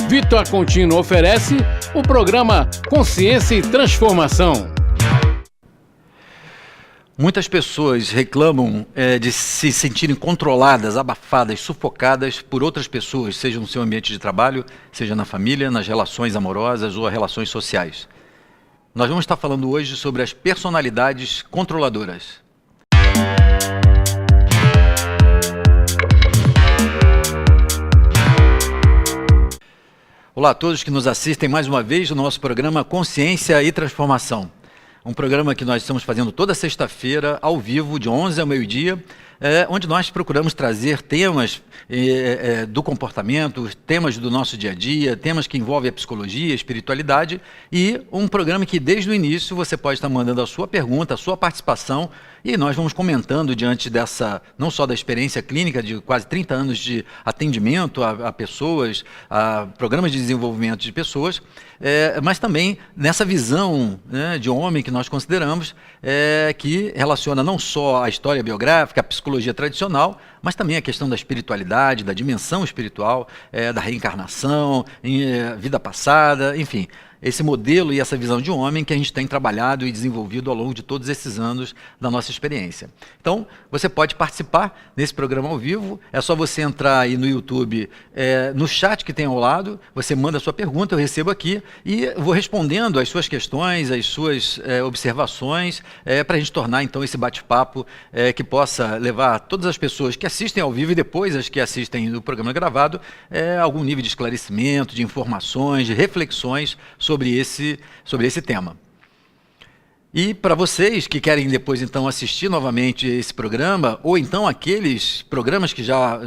Vitor Contino oferece o programa Consciência e Transformação. Muitas pessoas reclamam de se sentirem controladas, abafadas, sufocadas por outras pessoas, seja no seu ambiente de trabalho, seja na família, nas relações amorosas ou relações sociais. Nós vamos estar falando hoje sobre as personalidades controladoras. Olá a todos que nos assistem mais uma vez no nosso programa Consciência e Transformação. Um programa que nós estamos fazendo toda sexta-feira, ao vivo, de 11 ao meio-dia, onde nós procuramos trazer temas do comportamento, temas do nosso dia a dia, temas que envolvem a psicologia, a espiritualidade, e um programa que desde o início você pode estar mandando a sua pergunta, a sua participação, e nós vamos comentando diante dessa, não só da experiência clínica de quase 30 anos de atendimento a pessoas, a programas de desenvolvimento de pessoas, mas também nessa visão, né, de homem que nós consideramos, que relaciona não só a história biográfica, a psicologia tradicional, mas também a questão da espiritualidade, da dimensão espiritual, da reencarnação, vida passada, enfim. Esse modelo e essa visão de homem que a gente tem trabalhado e desenvolvido ao longo de todos esses anos da nossa experiência. Então, você pode participar nesse programa ao vivo, é só você entrar aí no YouTube, no chat que tem ao lado, você manda a sua pergunta, eu recebo aqui e vou respondendo as suas questões, as suas observações, para a gente tornar então esse bate-papo que possa levar todas as pessoas que assistem ao vivo e depois as que assistem no programa gravado, algum nível de esclarecimento, de informações, de reflexões sobre esse tema. E para vocês que querem depois então assistir novamente esse programa, ou então aqueles programas que já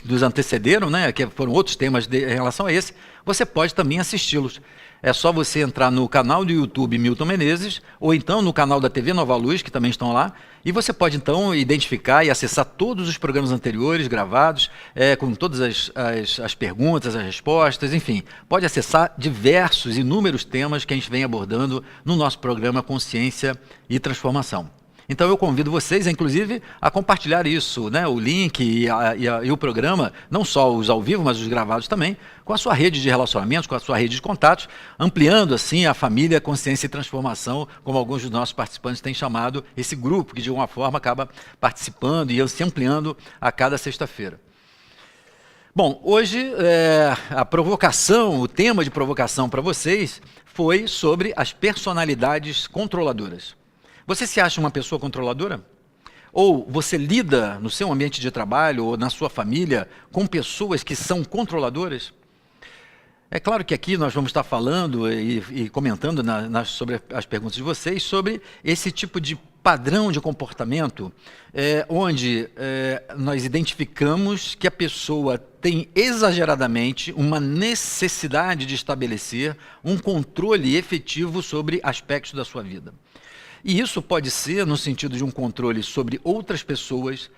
nos antecederam, né, que foram outros temas em relação a esse, você pode também assisti-los. É só você entrar no canal do YouTube Milton Menezes, ou então no canal da TV Nova Luz, que também estão lá, e você pode então identificar e acessar todos os programas anteriores gravados, com todas as perguntas, as respostas, enfim. Pode acessar diversos, inúmeros temas que a gente vem abordando no nosso programa Consciência e Transformação. Então eu convido vocês, inclusive, a compartilhar isso, né, o link e o programa, não só os ao vivo, mas os gravados também, com a sua rede de relacionamentos, com a sua rede de contatos, ampliando assim a família Consciência e Transformação, como alguns dos nossos participantes têm chamado esse grupo, que de alguma forma acaba participando e se ampliando a cada sexta-feira. Bom, hoje a provocação, o tema de provocação para vocês foi sobre as personalidades controladoras. Você se acha uma pessoa controladora? Ou você lida no seu ambiente de trabalho ou na sua família com pessoas que são controladoras? É claro que aqui nós vamos estar falando e comentando sobre as perguntas de vocês sobre esse tipo de padrão de comportamento onde nós identificamos que a pessoa tem exageradamente uma necessidade de estabelecer um controle efetivo sobre aspectos da sua vida. E isso pode ser no sentido de um controle sobre outras pessoas,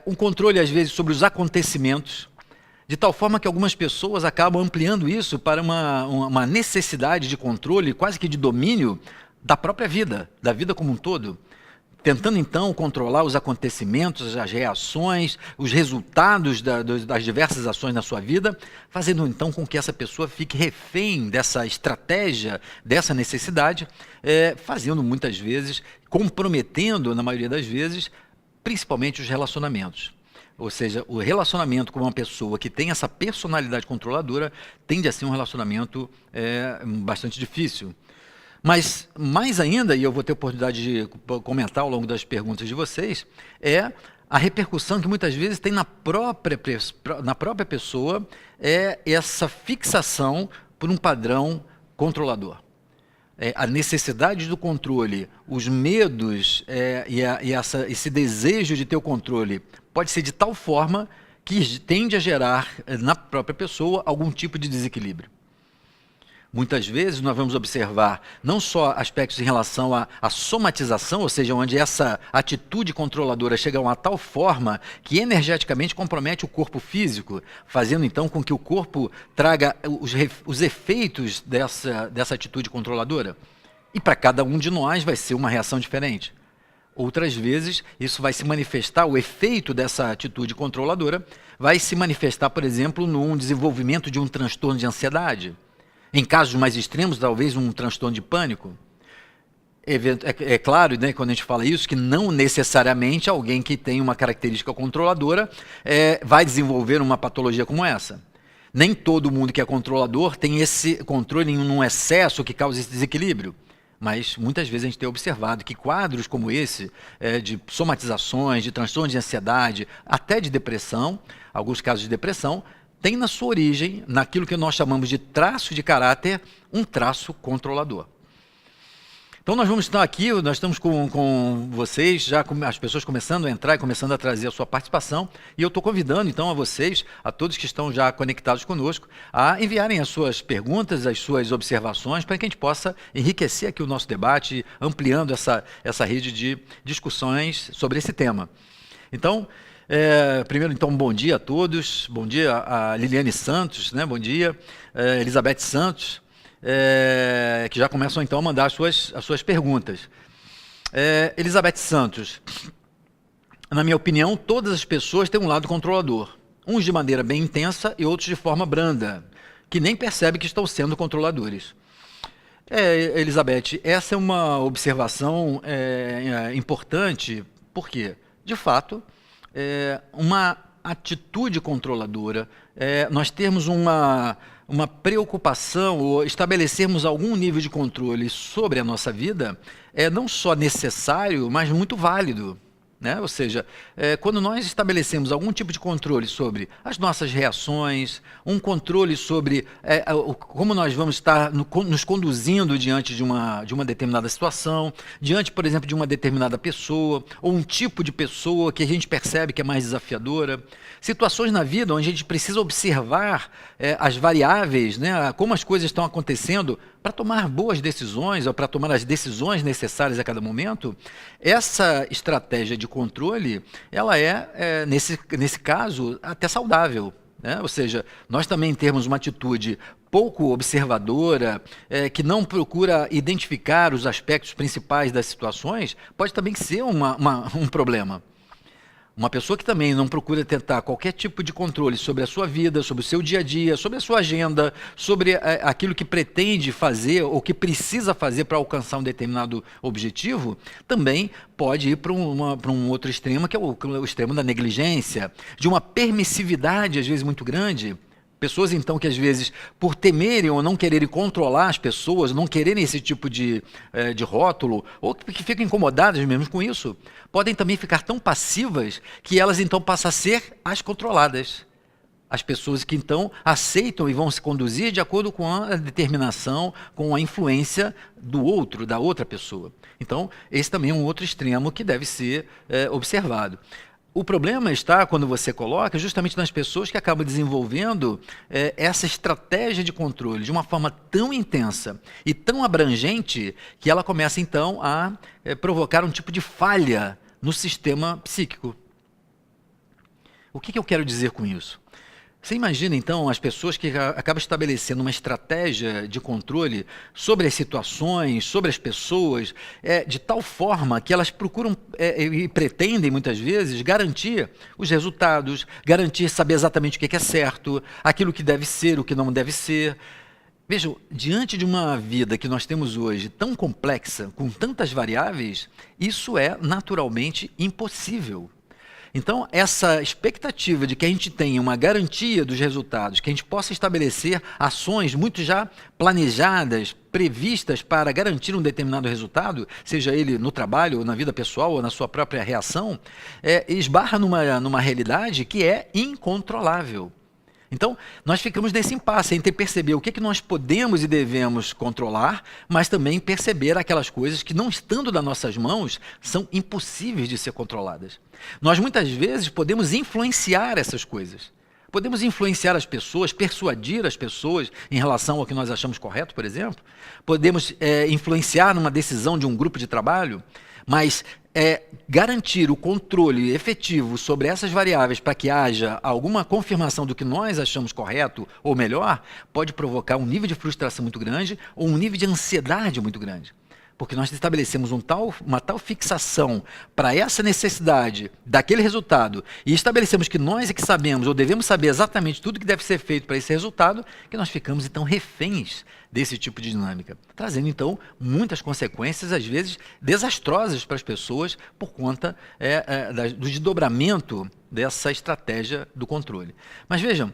um controle às vezes sobre os acontecimentos, de tal forma que algumas pessoas acabam ampliando isso para uma necessidade de controle, quase que de domínio da própria vida, da vida como um todo, tentando então controlar os acontecimentos, as reações, os resultados das diversas ações na sua vida, fazendo então com que essa pessoa fique refém dessa estratégia, dessa necessidade, fazendo muitas vezes, comprometendo na maioria das vezes, principalmente os relacionamentos. Ou seja, o relacionamento com uma pessoa que tem essa personalidade controladora tende a ser um relacionamento bastante difícil. Mas, mais ainda, e eu vou ter oportunidade de comentar ao longo das perguntas de vocês, é a repercussão que muitas vezes tem na própria pessoa, essa fixação por um padrão controlador. A necessidade do controle, os medos esse desejo de ter o controle pode ser de tal forma que tende a gerar na própria pessoa algum tipo de desequilíbrio. Muitas vezes nós vamos observar não só aspectos em relação à somatização, ou seja, onde essa atitude controladora chega a uma tal forma que energeticamente compromete o corpo físico, fazendo então com que o corpo traga os efeitos dessa atitude controladora. E para cada um de nós vai ser uma reação diferente. Outras vezes, isso vai se manifestar, o efeito dessa atitude controladora vai se manifestar, por exemplo, no desenvolvimento de um transtorno de ansiedade. Em casos mais extremos, talvez um transtorno de pânico. É claro, né, quando a gente fala isso, que não necessariamente alguém que tem uma característica controladora vai desenvolver uma patologia como essa. Nem todo mundo que é controlador tem esse controle em um excesso que causa esse desequilíbrio. Mas muitas vezes a gente tem observado que quadros como esse, de somatizações, de transtorno de ansiedade, até de depressão, alguns casos de depressão, tem na sua origem, naquilo que nós chamamos de traço de caráter, um traço controlador. Então nós vamos estar aqui, nós estamos com vocês, já com as pessoas começando a entrar e começando a trazer a sua participação, e eu estou convidando então a vocês, a todos que estão já conectados conosco, a enviarem as suas perguntas, as suas observações, para que a gente possa enriquecer aqui o nosso debate, ampliando essa rede de discussões sobre esse tema. Então, primeiro, então, bom dia a todos, bom dia a Liliane Santos, né? Bom dia, Elizabeth Santos, que já começam então a mandar as suas perguntas. Elizabeth Santos, na minha opinião, todas as pessoas têm um lado controlador, uns de maneira bem intensa e outros de forma branda, que nem percebem que estão sendo controladores. Elizabeth, essa é uma observação importante, porque, de fato, uma atitude controladora, nós termos uma preocupação ou estabelecermos algum nível de controle sobre a nossa vida é não só necessário, mas muito válido. Né? Ou seja, quando nós estabelecemos algum tipo de controle sobre as nossas reações, um controle sobre como nós vamos estar nos conduzindo diante de uma determinada situação, diante, por exemplo, de uma determinada pessoa, ou um tipo de pessoa que a gente percebe que é mais desafiadora, situações na vida onde a gente precisa observar as variáveis, né? Como as coisas estão acontecendo, para tomar boas decisões, ou para tomar as decisões necessárias a cada momento. Essa estratégia de controle, ela nesse caso, até saudável. Né? Ou seja, nós também temos uma atitude pouco observadora, que não procura identificar os aspectos principais das situações, pode também ser um problema. Uma pessoa que também não procura tentar qualquer tipo de controle sobre a sua vida, sobre o seu dia a dia, sobre a sua agenda, sobre aquilo que pretende fazer ou que precisa fazer para alcançar um determinado objetivo, também pode ir para um outro extremo, que é o extremo da negligência, de uma permissividade, às vezes, muito grande. Pessoas, então, que às vezes, por temerem ou não quererem controlar as pessoas, não quererem esse tipo de rótulo, ou que ficam incomodadas mesmo com isso, podem também ficar tão passivas que elas, então, passam a ser as controladas. As pessoas que, então, aceitam e vão se conduzir de acordo com a determinação, com a influência do outro, da outra pessoa. Então, esse também é um outro extremo que deve ser observado. O problema está, quando você coloca, justamente nas pessoas que acabam desenvolvendo essa estratégia de controle de uma forma tão intensa e tão abrangente que ela começa, então, a provocar um tipo de falha no sistema psíquico. O que eu quero dizer com isso? Você imagina, então, as pessoas que acabam estabelecendo uma estratégia de controle sobre as situações, sobre as pessoas, de tal forma que elas procuram e pretendem, muitas vezes, garantir os resultados, garantir saber exatamente o que é certo, aquilo que deve ser, o que não deve ser. Vejam, diante de uma vida que nós temos hoje tão complexa, com tantas variáveis, isso é naturalmente impossível. Então, essa expectativa de que a gente tenha uma garantia dos resultados, que a gente possa estabelecer ações muito já planejadas, previstas para garantir um determinado resultado, seja ele no trabalho, ou na vida pessoal, ou na sua própria reação, esbarra numa realidade que é incontrolável. Então, nós ficamos nesse impasse entre perceber o que nós podemos e devemos controlar, mas também perceber aquelas coisas que, não estando nas nossas mãos, são impossíveis de ser controladas. Nós, muitas vezes, podemos influenciar essas coisas. Podemos influenciar as pessoas, persuadir as pessoas em relação ao que nós achamos correto, por exemplo. Podemos influenciar numa decisão de um grupo de trabalho, mas garantir o controle efetivo sobre essas variáveis para que haja alguma confirmação do que nós achamos correto ou melhor, pode provocar um nível de frustração muito grande ou um nível de ansiedade muito grande. porque nós estabelecemos uma tal fixação para essa necessidade daquele resultado e estabelecemos que nós é que sabemos ou devemos saber exatamente tudo que deve ser feito para esse resultado, que nós ficamos então reféns desse tipo de dinâmica, trazendo então muitas consequências, às vezes desastrosas para as pessoas por conta do desdobramento dessa estratégia do controle. Mas vejam,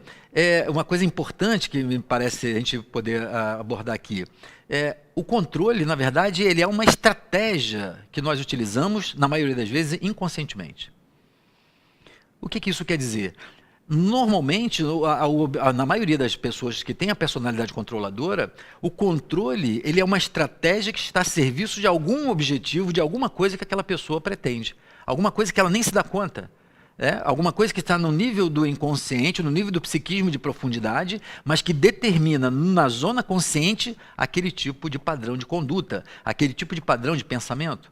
uma coisa importante que me parece a gente poder abordar aqui, o controle, na verdade, ele é uma estratégia que nós utilizamos, na maioria das vezes, inconscientemente. O que isso quer dizer? Normalmente, na maioria das pessoas que têm a personalidade controladora, o controle ele é uma estratégia que está a serviço de algum objetivo, de alguma coisa que aquela pessoa pretende. Alguma coisa que ela nem se dá conta. Alguma coisa que está no nível do inconsciente, no nível do psiquismo de profundidade, mas que determina na zona consciente aquele tipo de padrão de conduta, aquele tipo de padrão de pensamento.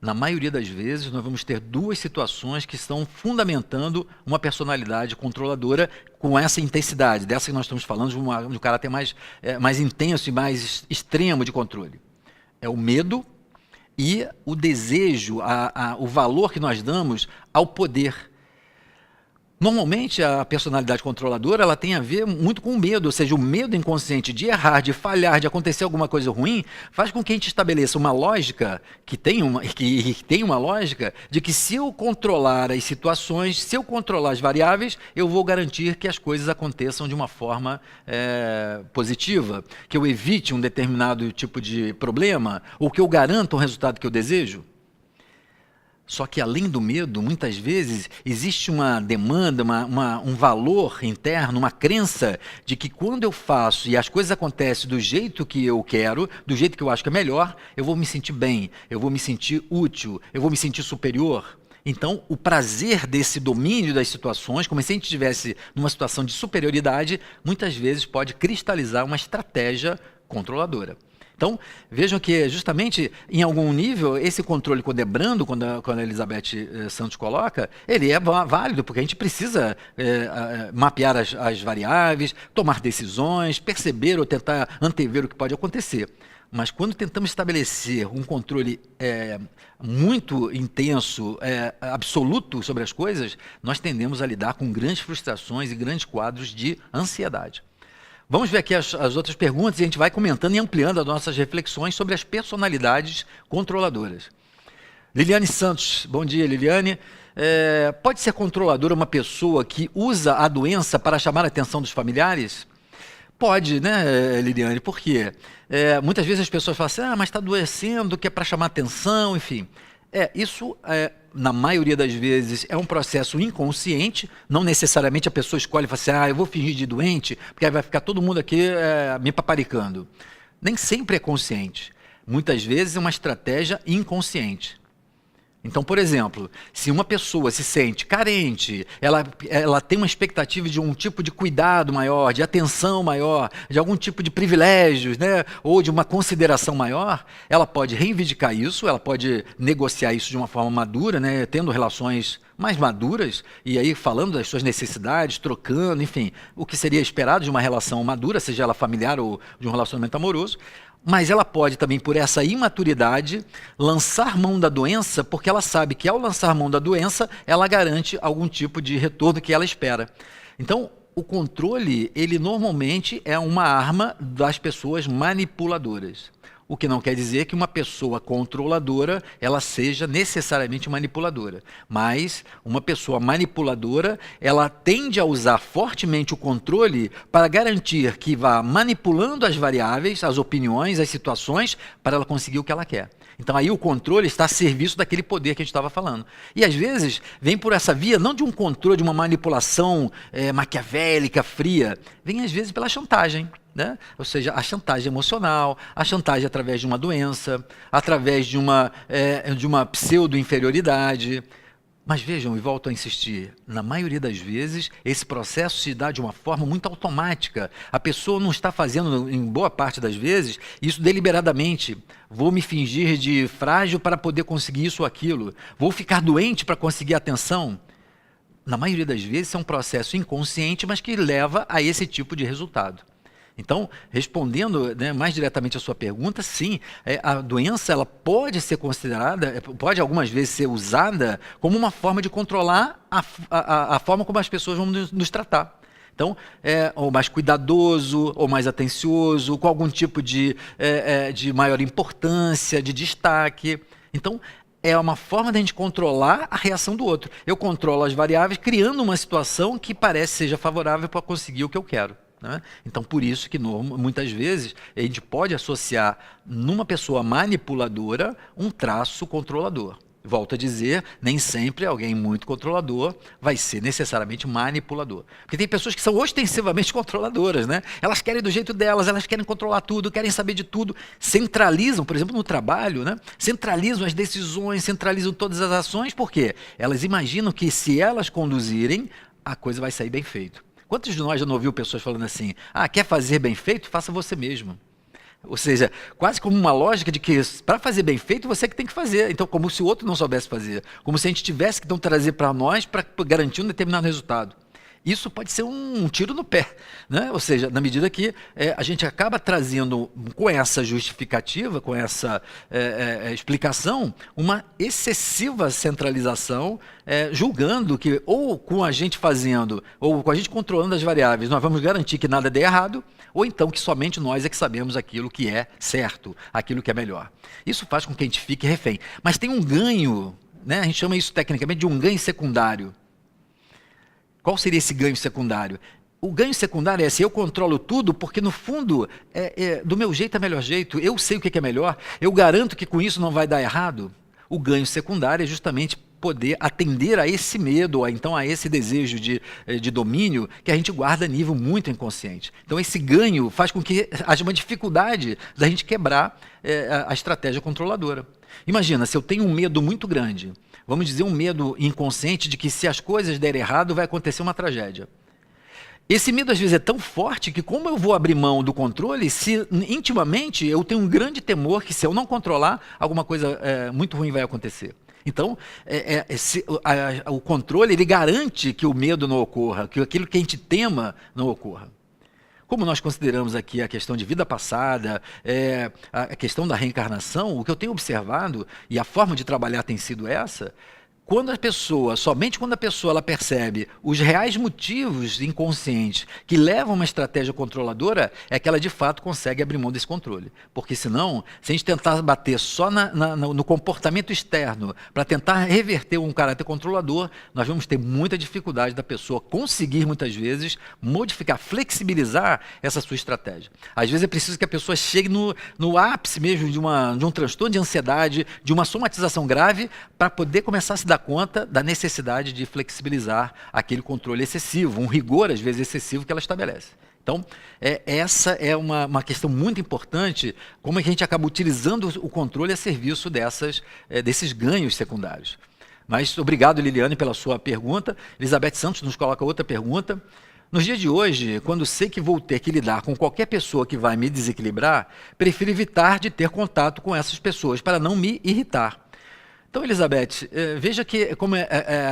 Na maioria das vezes, nós vamos ter duas situações que estão fundamentando uma personalidade controladora com essa intensidade, dessa que nós estamos falando, de um caráter mais intenso e mais extremo de controle. É o medo e o desejo, o valor que nós damos ao poder. Normalmente, a personalidade controladora ela tem a ver muito com o medo, ou seja, o medo inconsciente de errar, de falhar, de acontecer alguma coisa ruim, faz com que a gente estabeleça uma lógica, que tem uma lógica, de que se eu controlar as situações, se eu controlar as variáveis, eu vou garantir que as coisas aconteçam de uma forma positiva, que eu evite um determinado tipo de problema, ou que eu garanta um resultado que eu desejo. Só que, além do medo, muitas vezes existe uma demanda, um valor interno, uma crença de que quando eu faço e as coisas acontecem do jeito que eu quero, do jeito que eu acho que é melhor, eu vou me sentir bem, eu vou me sentir útil, eu vou me sentir superior. Então, o prazer desse domínio das situações, como se a gente estivesse numa situação de superioridade, muitas vezes pode cristalizar uma estratégia controladora. Então, vejam que justamente em algum nível, esse controle quando é brando, quando a Elizabeth Santos coloca, ele é válido, porque a gente precisa mapear as variáveis, tomar decisões, perceber ou tentar antever o que pode acontecer. Mas quando tentamos estabelecer um controle muito intenso, absoluto sobre as coisas, nós tendemos a lidar com grandes frustrações e grandes quadros de ansiedade. Vamos ver aqui as outras perguntas e a gente vai comentando e ampliando as nossas reflexões sobre as personalidades controladoras. Liliane Santos, bom dia, Liliane. Pode ser controladora uma pessoa que usa a doença para chamar a atenção dos familiares? Pode, né, Liliane? Por quê? Muitas vezes as pessoas falam assim, mas está adoecendo, que é para chamar atenção, enfim. Isso, na maioria das vezes, é um processo inconsciente, não necessariamente a pessoa escolhe e fala assim, eu vou fingir de doente, porque aí vai ficar todo mundo aqui me paparicando. Nem sempre é consciente. Muitas vezes é uma estratégia inconsciente. Então, por exemplo, se uma pessoa se sente carente, ela tem uma expectativa de um tipo de cuidado maior, de atenção maior, de algum tipo de privilégios, né, ou de uma consideração maior, ela pode reivindicar isso, ela pode negociar isso de uma forma madura, né, tendo relações mais maduras, e aí falando das suas necessidades, trocando, enfim, o que seria esperado de uma relação madura, seja ela familiar ou de um relacionamento amoroso. Mas ela pode também, por essa imaturidade, lançar mão da doença, porque ela sabe que ao lançar mão da doença, ela garante algum tipo de retorno que ela espera. Então, o controle, ele normalmente é uma arma das pessoas manipuladoras. O que não quer dizer que uma pessoa controladora, ela seja necessariamente manipuladora. Mas uma pessoa manipuladora, ela tende a usar fortemente o controle para garantir que vá manipulando as variáveis, as opiniões, as situações, para ela conseguir o que ela quer. Então aí o controle está a serviço daquele poder que a gente estava falando. E às vezes vem por essa via, não de um controle, de uma manipulação maquiavélica, fria, vem às vezes pela chantagem. Né? Ou seja, a chantagem emocional, a chantagem através de uma doença, através de uma pseudo-inferioridade. Mas vejam, e volto a insistir, na maioria das vezes, esse processo se dá de uma forma muito automática. A pessoa não está fazendo, em boa parte das vezes, isso deliberadamente. Vou me fingir de frágil para poder conseguir isso ou aquilo. Vou ficar doente para conseguir atenção. Na maioria das vezes, é um processo inconsciente, mas que leva a esse tipo de resultado. Então, respondendo, né, mais diretamente a sua pergunta, sim, a doença ela pode ser considerada, pode algumas vezes ser usada como uma forma de controlar a forma como as pessoas vão nos tratar. Então, ou mais cuidadoso, ou mais atencioso, com algum tipo de maior importância, de destaque. Então, é uma forma de a gente controlar a reação do outro. Eu controlo as variáveis criando uma situação que parece seja favorável para conseguir o que eu quero. Né? Então, por isso que muitas vezes a gente pode associar numa pessoa manipuladora um traço controlador. Volto a dizer, nem sempre alguém muito controlador vai ser necessariamente manipulador. Porque tem pessoas que são ostensivamente controladoras, né? Elas querem do jeito delas, elas querem controlar tudo, querem saber de tudo, centralizam, por exemplo, no trabalho, né? Centralizam as decisões, centralizam todas as ações, por quê? Elas imaginam que se elas conduzirem, a coisa vai sair bem feito. Quantos de nós já não ouviu pessoas falando assim, quer fazer bem feito? Faça você mesmo. Ou seja, quase como uma lógica de que para fazer bem feito, você que tem que fazer. Então, como se o outro não soubesse fazer. Como se a gente tivesse que então trazer para nós para garantir um determinado resultado. Isso pode ser um tiro no pé, né? Ou seja, na medida que a gente acaba trazendo com essa justificativa, com essa explicação, uma excessiva centralização, julgando que ou com a gente fazendo, ou com a gente controlando as variáveis, nós vamos garantir que nada dê errado, ou então que somente nós é que sabemos aquilo que é certo, aquilo que é melhor. Isso faz com que a gente fique refém. Mas tem um ganho, né? A gente chama isso tecnicamente de um ganho secundário. Qual seria esse ganho secundário? O ganho secundário é se eu controlo tudo, porque no fundo, do meu jeito é melhor jeito, eu sei o que é melhor, eu garanto que com isso não vai dar errado. O ganho secundário é justamente poder atender a esse medo, ou então a esse desejo de domínio que a gente guarda a nível muito inconsciente. Então esse ganho faz com que haja uma dificuldade da gente quebrar a estratégia controladora. Imagina, se eu tenho um medo muito grande, vamos dizer um medo inconsciente de que se as coisas derem errado vai acontecer uma tragédia. Esse medo às vezes é tão forte que como eu vou abrir mão do controle, se intimamente eu tenho um grande temor que se eu não controlar, alguma coisa muito ruim vai acontecer. Então, o controle ele garante que o medo não ocorra, que aquilo que a gente tema não ocorra. Como nós consideramos aqui a questão de vida passada, a questão da reencarnação, o que eu tenho observado, e a forma de trabalhar tem sido essa, somente quando a pessoa ela percebe os reais motivos inconscientes que levam a uma estratégia controladora, é que ela de fato consegue abrir mão desse controle. Porque senão, se a gente tentar bater só no comportamento externo para tentar reverter um caráter controlador, nós vamos ter muita dificuldade da pessoa conseguir muitas vezes modificar, flexibilizar essa sua estratégia. Às vezes é preciso que a pessoa chegue no ápice mesmo de um transtorno de ansiedade, de uma somatização grave, para poder começar a se dar conta da necessidade de flexibilizar aquele controle excessivo, um rigor, às vezes, excessivo que ela estabelece. Então, essa é uma questão muito importante, como a gente acaba utilizando o controle a serviço desses ganhos secundários. Mas obrigado, Liliane, pela sua pergunta. Elizabeth Santos nos coloca outra pergunta. Nos dias de hoje, quando sei que vou ter que lidar com qualquer pessoa que vai me desequilibrar, prefiro evitar de ter contato com essas pessoas para não me irritar. Então, Elizabeth, veja que como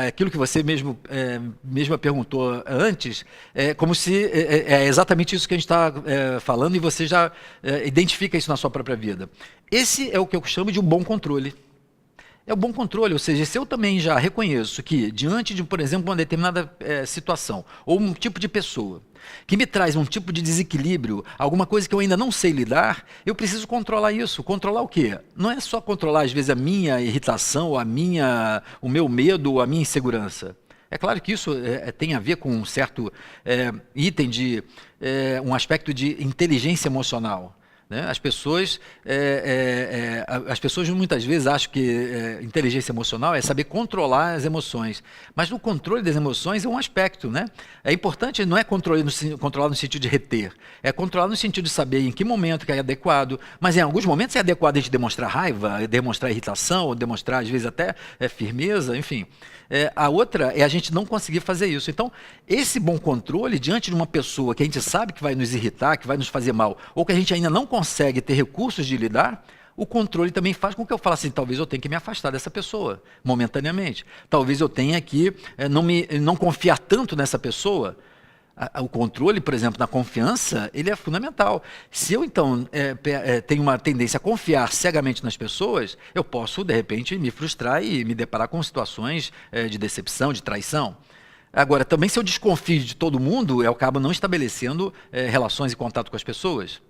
aquilo que você mesma perguntou antes, como se é exatamente isso que a gente está falando e você já identifica isso na sua própria vida. Esse é o que eu chamo de um bom controle. É o bom controle, ou seja, se eu também já reconheço que diante de, por exemplo, uma determinada situação ou um tipo de pessoa que me traz um tipo de desequilíbrio, alguma coisa que eu ainda não sei lidar, eu preciso controlar isso. Controlar o quê? Não é só controlar, às vezes, a minha irritação, o meu medo ou a minha insegurança. É claro que isso tem a ver com um certo item um aspecto de inteligência emocional. Né? As pessoas muitas vezes acham que inteligência emocional é saber controlar as emoções, mas o controle das emoções é um aspecto, né? É importante, não é controlar no sentido de reter, é controlar no sentido de saber em que momento que é adequado, mas em alguns momentos é adequado a gente demonstrar raiva, demonstrar irritação, demonstrar às vezes até firmeza, enfim. A outra é a gente não conseguir fazer isso. Então, esse bom controle diante de uma pessoa que a gente sabe que vai nos irritar, que vai nos fazer mal, ou que a gente ainda não consegue ter recursos de lidar, o controle também faz com que eu fale assim, talvez eu tenha que me afastar dessa pessoa, momentaneamente. Talvez eu tenha que não confiar tanto nessa pessoa. O controle, por exemplo, na confiança, ele é fundamental. Se eu, então, tenho uma tendência a confiar cegamente nas pessoas, eu posso, de repente, me frustrar e me deparar com situações de decepção, de traição. Agora, também se eu desconfio de todo mundo, eu acabo não estabelecendo relações e contato com as pessoas.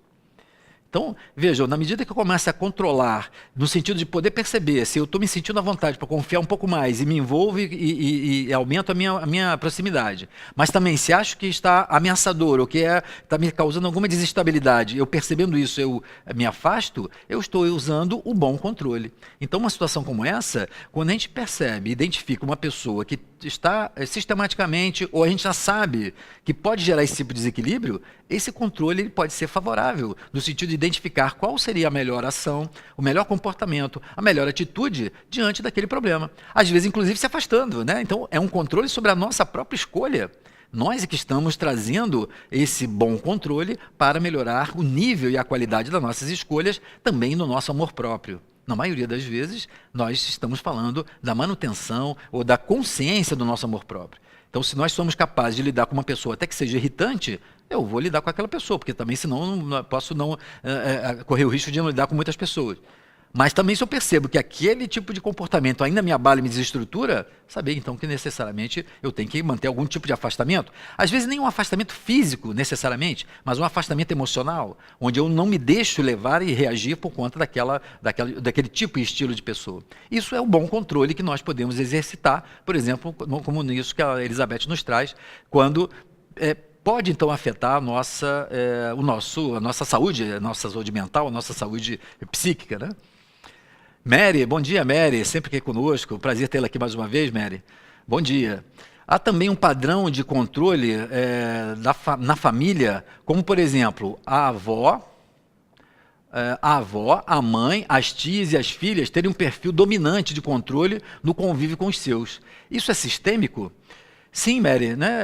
Então, vejam, na medida que eu começo a controlar, no sentido de poder perceber se eu estou me sentindo à vontade para confiar um pouco mais e me envolvo e aumento a minha proximidade, mas também se acho que está ameaçador ou que está me causando alguma desestabilidade, eu percebendo isso, eu me afasto, eu estou usando o bom controle. Então, uma situação como essa, quando a gente percebe, identifica uma pessoa que está sistematicamente, ou a gente já sabe que pode gerar esse tipo de desequilíbrio, esse controle ele pode ser favorável, no sentido de identificar qual seria a melhor ação, o melhor comportamento, a melhor atitude diante daquele problema. Às vezes, inclusive, se afastando, né? Então, é um controle sobre a nossa própria escolha. Nós é que estamos trazendo esse bom controle para melhorar o nível e a qualidade das nossas escolhas, também no nosso amor próprio. Na maioria das vezes, nós estamos falando da manutenção ou da consciência do nosso amor próprio. Então, se nós somos capazes de lidar com uma pessoa, até que seja irritante, eu vou lidar com aquela pessoa, porque também, senão, eu posso não correr o risco de não lidar com muitas pessoas. Mas também, se eu percebo que aquele tipo de comportamento ainda me abala e me desestrutura, saber então que necessariamente eu tenho que manter algum tipo de afastamento. Às vezes nem um afastamento físico necessariamente, mas um afastamento emocional, onde eu não me deixo levar e reagir por conta daquele tipo e estilo de pessoa. Isso é o bom controle que nós podemos exercitar, por exemplo, como nisso que a Elizabeth nos traz, quando pode então afetar a nossa saúde, a nossa saúde mental, a nossa saúde psíquica, né? Mary, bom dia, Mary, sempre aqui conosco, prazer tê-la aqui mais uma vez, Mary. Bom dia. Há também um padrão de controle na família, como, por exemplo, a avó, a mãe, as tias e as filhas terem um perfil dominante de controle no convívio com os seus. Isso é sistêmico? Sim, Mary, né?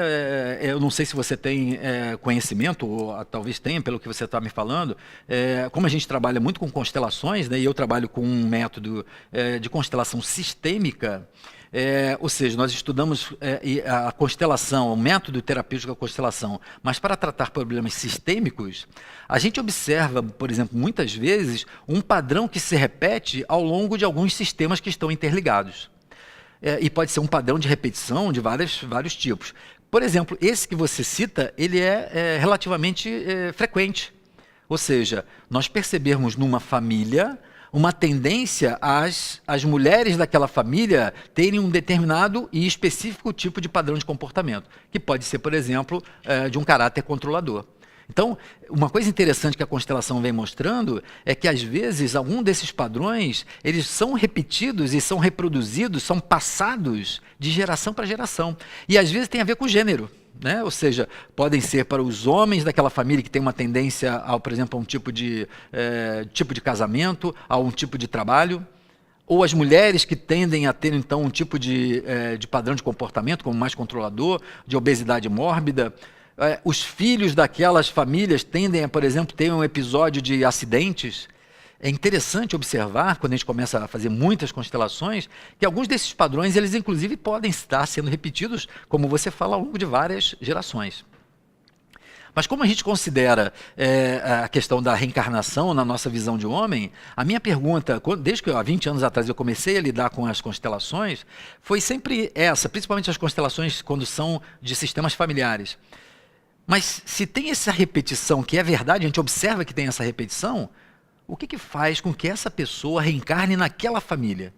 Eu não sei se você tem conhecimento, ou talvez tenha, pelo que você está me falando, como a gente trabalha muito com constelações, né, e eu trabalho com um método de constelação sistêmica, ou seja, nós estudamos a constelação, o método terapêutico da constelação, mas para tratar problemas sistêmicos, a gente observa, por exemplo, muitas vezes, um padrão que se repete ao longo de alguns sistemas que estão interligados. E pode ser um padrão de repetição de vários tipos. Por exemplo, esse que você cita, ele é relativamente frequente. Ou seja, nós percebermos numa família uma tendência às mulheres daquela família terem um determinado e específico tipo de padrão de comportamento, que pode ser, por exemplo, de um caráter controlador. Então, uma coisa interessante que a constelação vem mostrando é que, às vezes, algum desses padrões, eles são repetidos e são reproduzidos, são passados de geração para geração. E, às vezes, tem a ver com gênero, né? Ou seja, podem ser para os homens daquela família que tem uma tendência, por exemplo, a um tipo de casamento, a um tipo de trabalho, ou as mulheres que tendem a ter, então, um tipo de padrão de comportamento, como mais controlador, de obesidade mórbida. Os filhos daquelas famílias tendem a, por exemplo, ter um episódio de acidentes. É interessante observar, quando a gente começa a fazer muitas constelações, que alguns desses padrões, eles inclusive podem estar sendo repetidos, como você fala, ao longo de várias gerações. Mas como a gente considera a questão da reencarnação na nossa visão de homem, a minha pergunta, desde que há 20 anos atrás eu comecei a lidar com as constelações, foi sempre essa, principalmente as constelações quando são de sistemas familiares. Mas se tem essa repetição, que é verdade, a gente observa que tem essa repetição, o que faz com que essa pessoa reencarne naquela família?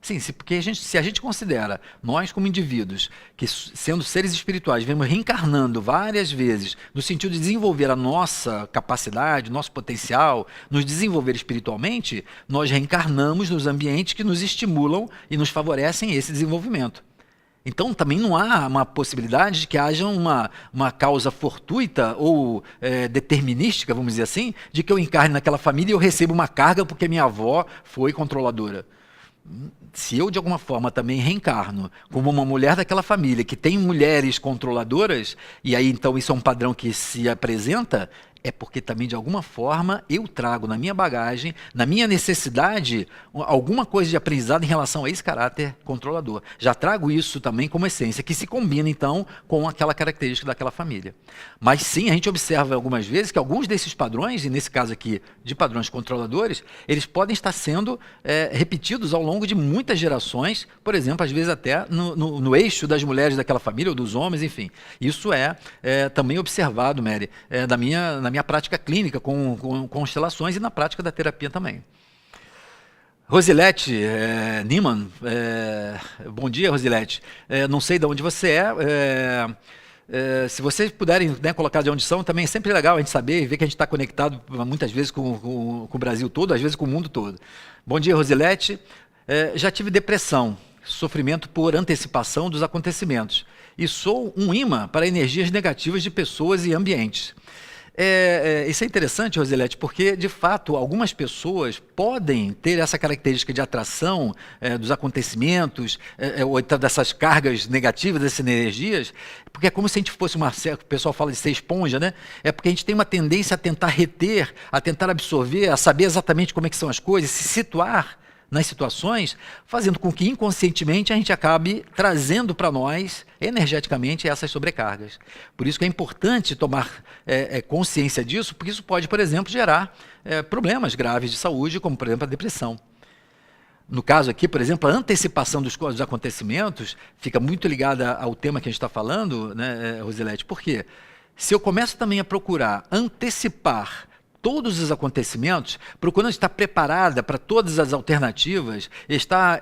Sim, porque se a gente considera nós como indivíduos, que sendo seres espirituais, vemos reencarnando várias vezes, no sentido de desenvolver a nossa capacidade, nosso potencial, nos desenvolver espiritualmente, nós reencarnamos nos ambientes que nos estimulam e nos favorecem esse desenvolvimento. Então, também não há uma possibilidade de que haja uma causa fortuita ou determinística, vamos dizer assim, de que eu encarne naquela família e eu recebo uma carga porque minha avó foi controladora. Se eu, de alguma forma, também reencarno como uma mulher daquela família que tem mulheres controladoras, e aí, então, isso é um padrão que se apresenta, É porque também, de alguma forma, eu trago na minha bagagem, na minha necessidade, alguma coisa de aprendizado em relação a esse caráter controlador. Já trago isso também como essência, que se combina, então, com aquela característica daquela família. Mas sim, a gente observa algumas vezes que alguns desses padrões, e nesse caso aqui, de padrões controladores, eles podem estar sendo repetidos ao longo de muitas gerações, por exemplo, às vezes até no eixo das mulheres daquela família, ou dos homens, enfim. Isso é também observado, Mary, na minha prática clínica com constelações e na prática da terapia também. Rosilete Niemann, bom dia, Rosilete. Não sei de onde você se vocês puderem, né, colocar de onde são, também é sempre legal a gente saber e ver que a gente está conectado muitas vezes com o Brasil todo, às vezes com o mundo todo. Bom dia, Rosilete. Já tive depressão, sofrimento por antecipação dos acontecimentos e sou um imã para energias negativas de pessoas e ambientes. Isso é interessante, Rosilete, porque, de fato, algumas pessoas podem ter essa característica de atração dos acontecimentos, ou então dessas cargas negativas, dessas energias, porque é como se a gente fosse o pessoal fala de ser esponja, né? É porque a gente tem uma tendência a tentar reter, a tentar absorver, a saber exatamente como é que são as coisas, se situar nas situações, fazendo com que inconscientemente a gente acabe trazendo para nós, energeticamente, essas sobrecargas. Por isso que é importante tomar consciência disso, porque isso pode, por exemplo, gerar problemas graves de saúde, como, por exemplo, a depressão. No caso aqui, por exemplo, a antecipação dos acontecimentos fica muito ligada ao tema que a gente está falando, né, Rosilete? Por quê? Se eu começo também a procurar antecipar todos os acontecimentos, procurando estar preparada para todas as alternativas, estar,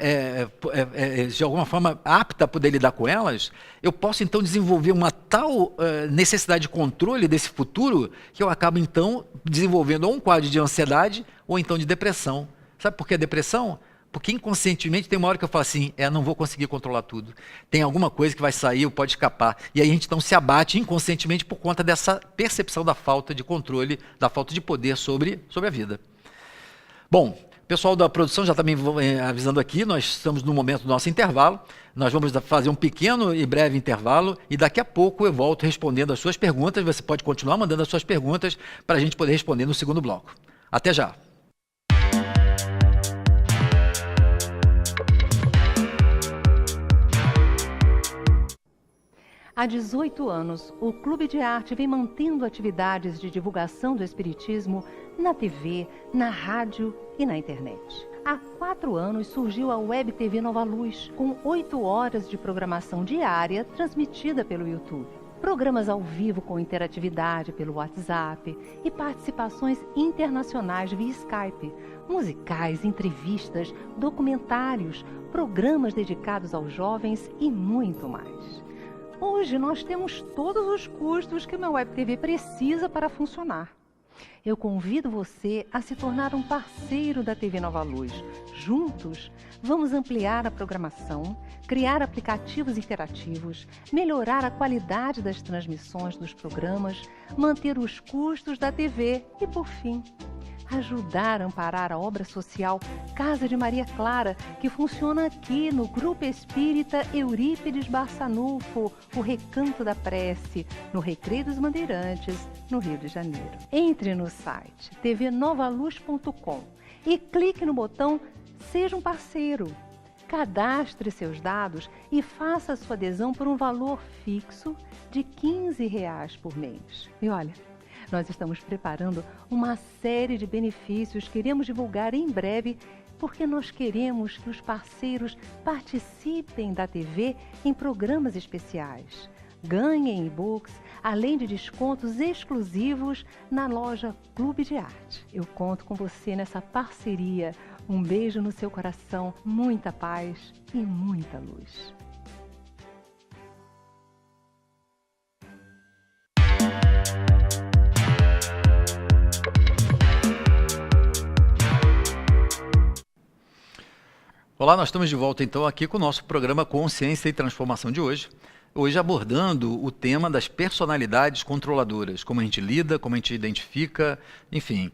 de alguma forma, apta a poder lidar com elas, eu posso, então, desenvolver uma tal necessidade de controle desse futuro que eu acabo, então, desenvolvendo ou um quadro de ansiedade ou, então, de depressão. Sabe por que a depressão? Porque inconscientemente tem uma hora que eu falo assim, não vou conseguir controlar tudo. Tem alguma coisa que vai sair ou pode escapar. E aí a gente então se abate inconscientemente por conta dessa percepção da falta de controle, da falta de poder sobre a vida. Bom, o pessoal da produção já está me avisando aqui, nós estamos no momento do nosso intervalo. Nós vamos fazer um pequeno e breve intervalo e daqui a pouco eu volto respondendo as suas perguntas. Você pode continuar mandando as suas perguntas para a gente poder responder no segundo bloco. Até já! Há 18 anos, o Clube de Arte vem mantendo atividades de divulgação do Espiritismo na TV, na rádio e na internet. Há 4 anos surgiu a Web TV Nova Luz, com 8 horas de programação diária transmitida pelo YouTube. Programas ao vivo com interatividade pelo WhatsApp e participações internacionais via Skype, musicais, entrevistas, documentários, programas dedicados aos jovens e muito mais. Hoje nós temos todos os custos que uma Web TV precisa para funcionar. Eu convido você a se tornar um parceiro da TV Nova Luz. Juntos, vamos ampliar a programação, criar aplicativos interativos, melhorar a qualidade das transmissões dos programas, manter os custos da TV e, por fim, ajudar a amparar a obra social Casa de Maria Clara, que funciona aqui no Grupo Espírita Eurípides Barçanufo, o Recanto da Prece, no Recreio dos Bandeirantes, no Rio de Janeiro. Entre no site tvnovaluz.com e clique no botão Seja um Parceiro. Cadastre seus dados e faça sua adesão por um valor fixo de R$ 15 por mês. E olha, nós estamos preparando uma série de benefícios que iremos divulgar em breve, porque nós queremos que os parceiros participem da TV em programas especiais. Ganhem e-books, além de descontos exclusivos na loja Clube de Arte. Eu conto com você nessa parceria. Um beijo no seu coração, muita paz e muita luz. Olá, nós estamos de volta então aqui com o nosso programa Consciência e Transformação de hoje. hoje abordando o tema das personalidades controladoras, como a gente lida, como a gente identifica, enfim,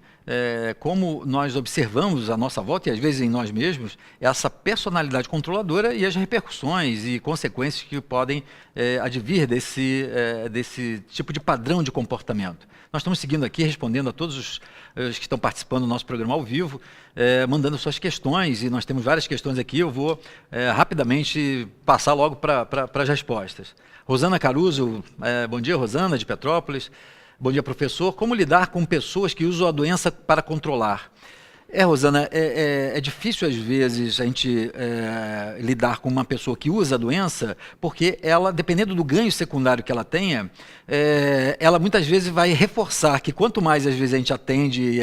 como nós observamos à nossa volta e às vezes em nós mesmos essa personalidade controladora e as repercussões e consequências que podem advir desse tipo de padrão de comportamento. Nós estamos seguindo aqui, respondendo a todos os que estão participando do nosso programa ao vivo, mandando suas questões, e nós temos várias questões aqui, eu vou rapidamente passar logo para as respostas. Rosana Caruso, bom dia, Rosana, de Petrópolis. Bom dia, professor. Como lidar com pessoas que usam a doença para controlar? Rosana, é difícil às vezes a gente lidar com uma pessoa que usa a doença, porque ela, dependendo do ganho secundário que ela tenha, ela muitas vezes vai reforçar que quanto mais às vezes a gente atende,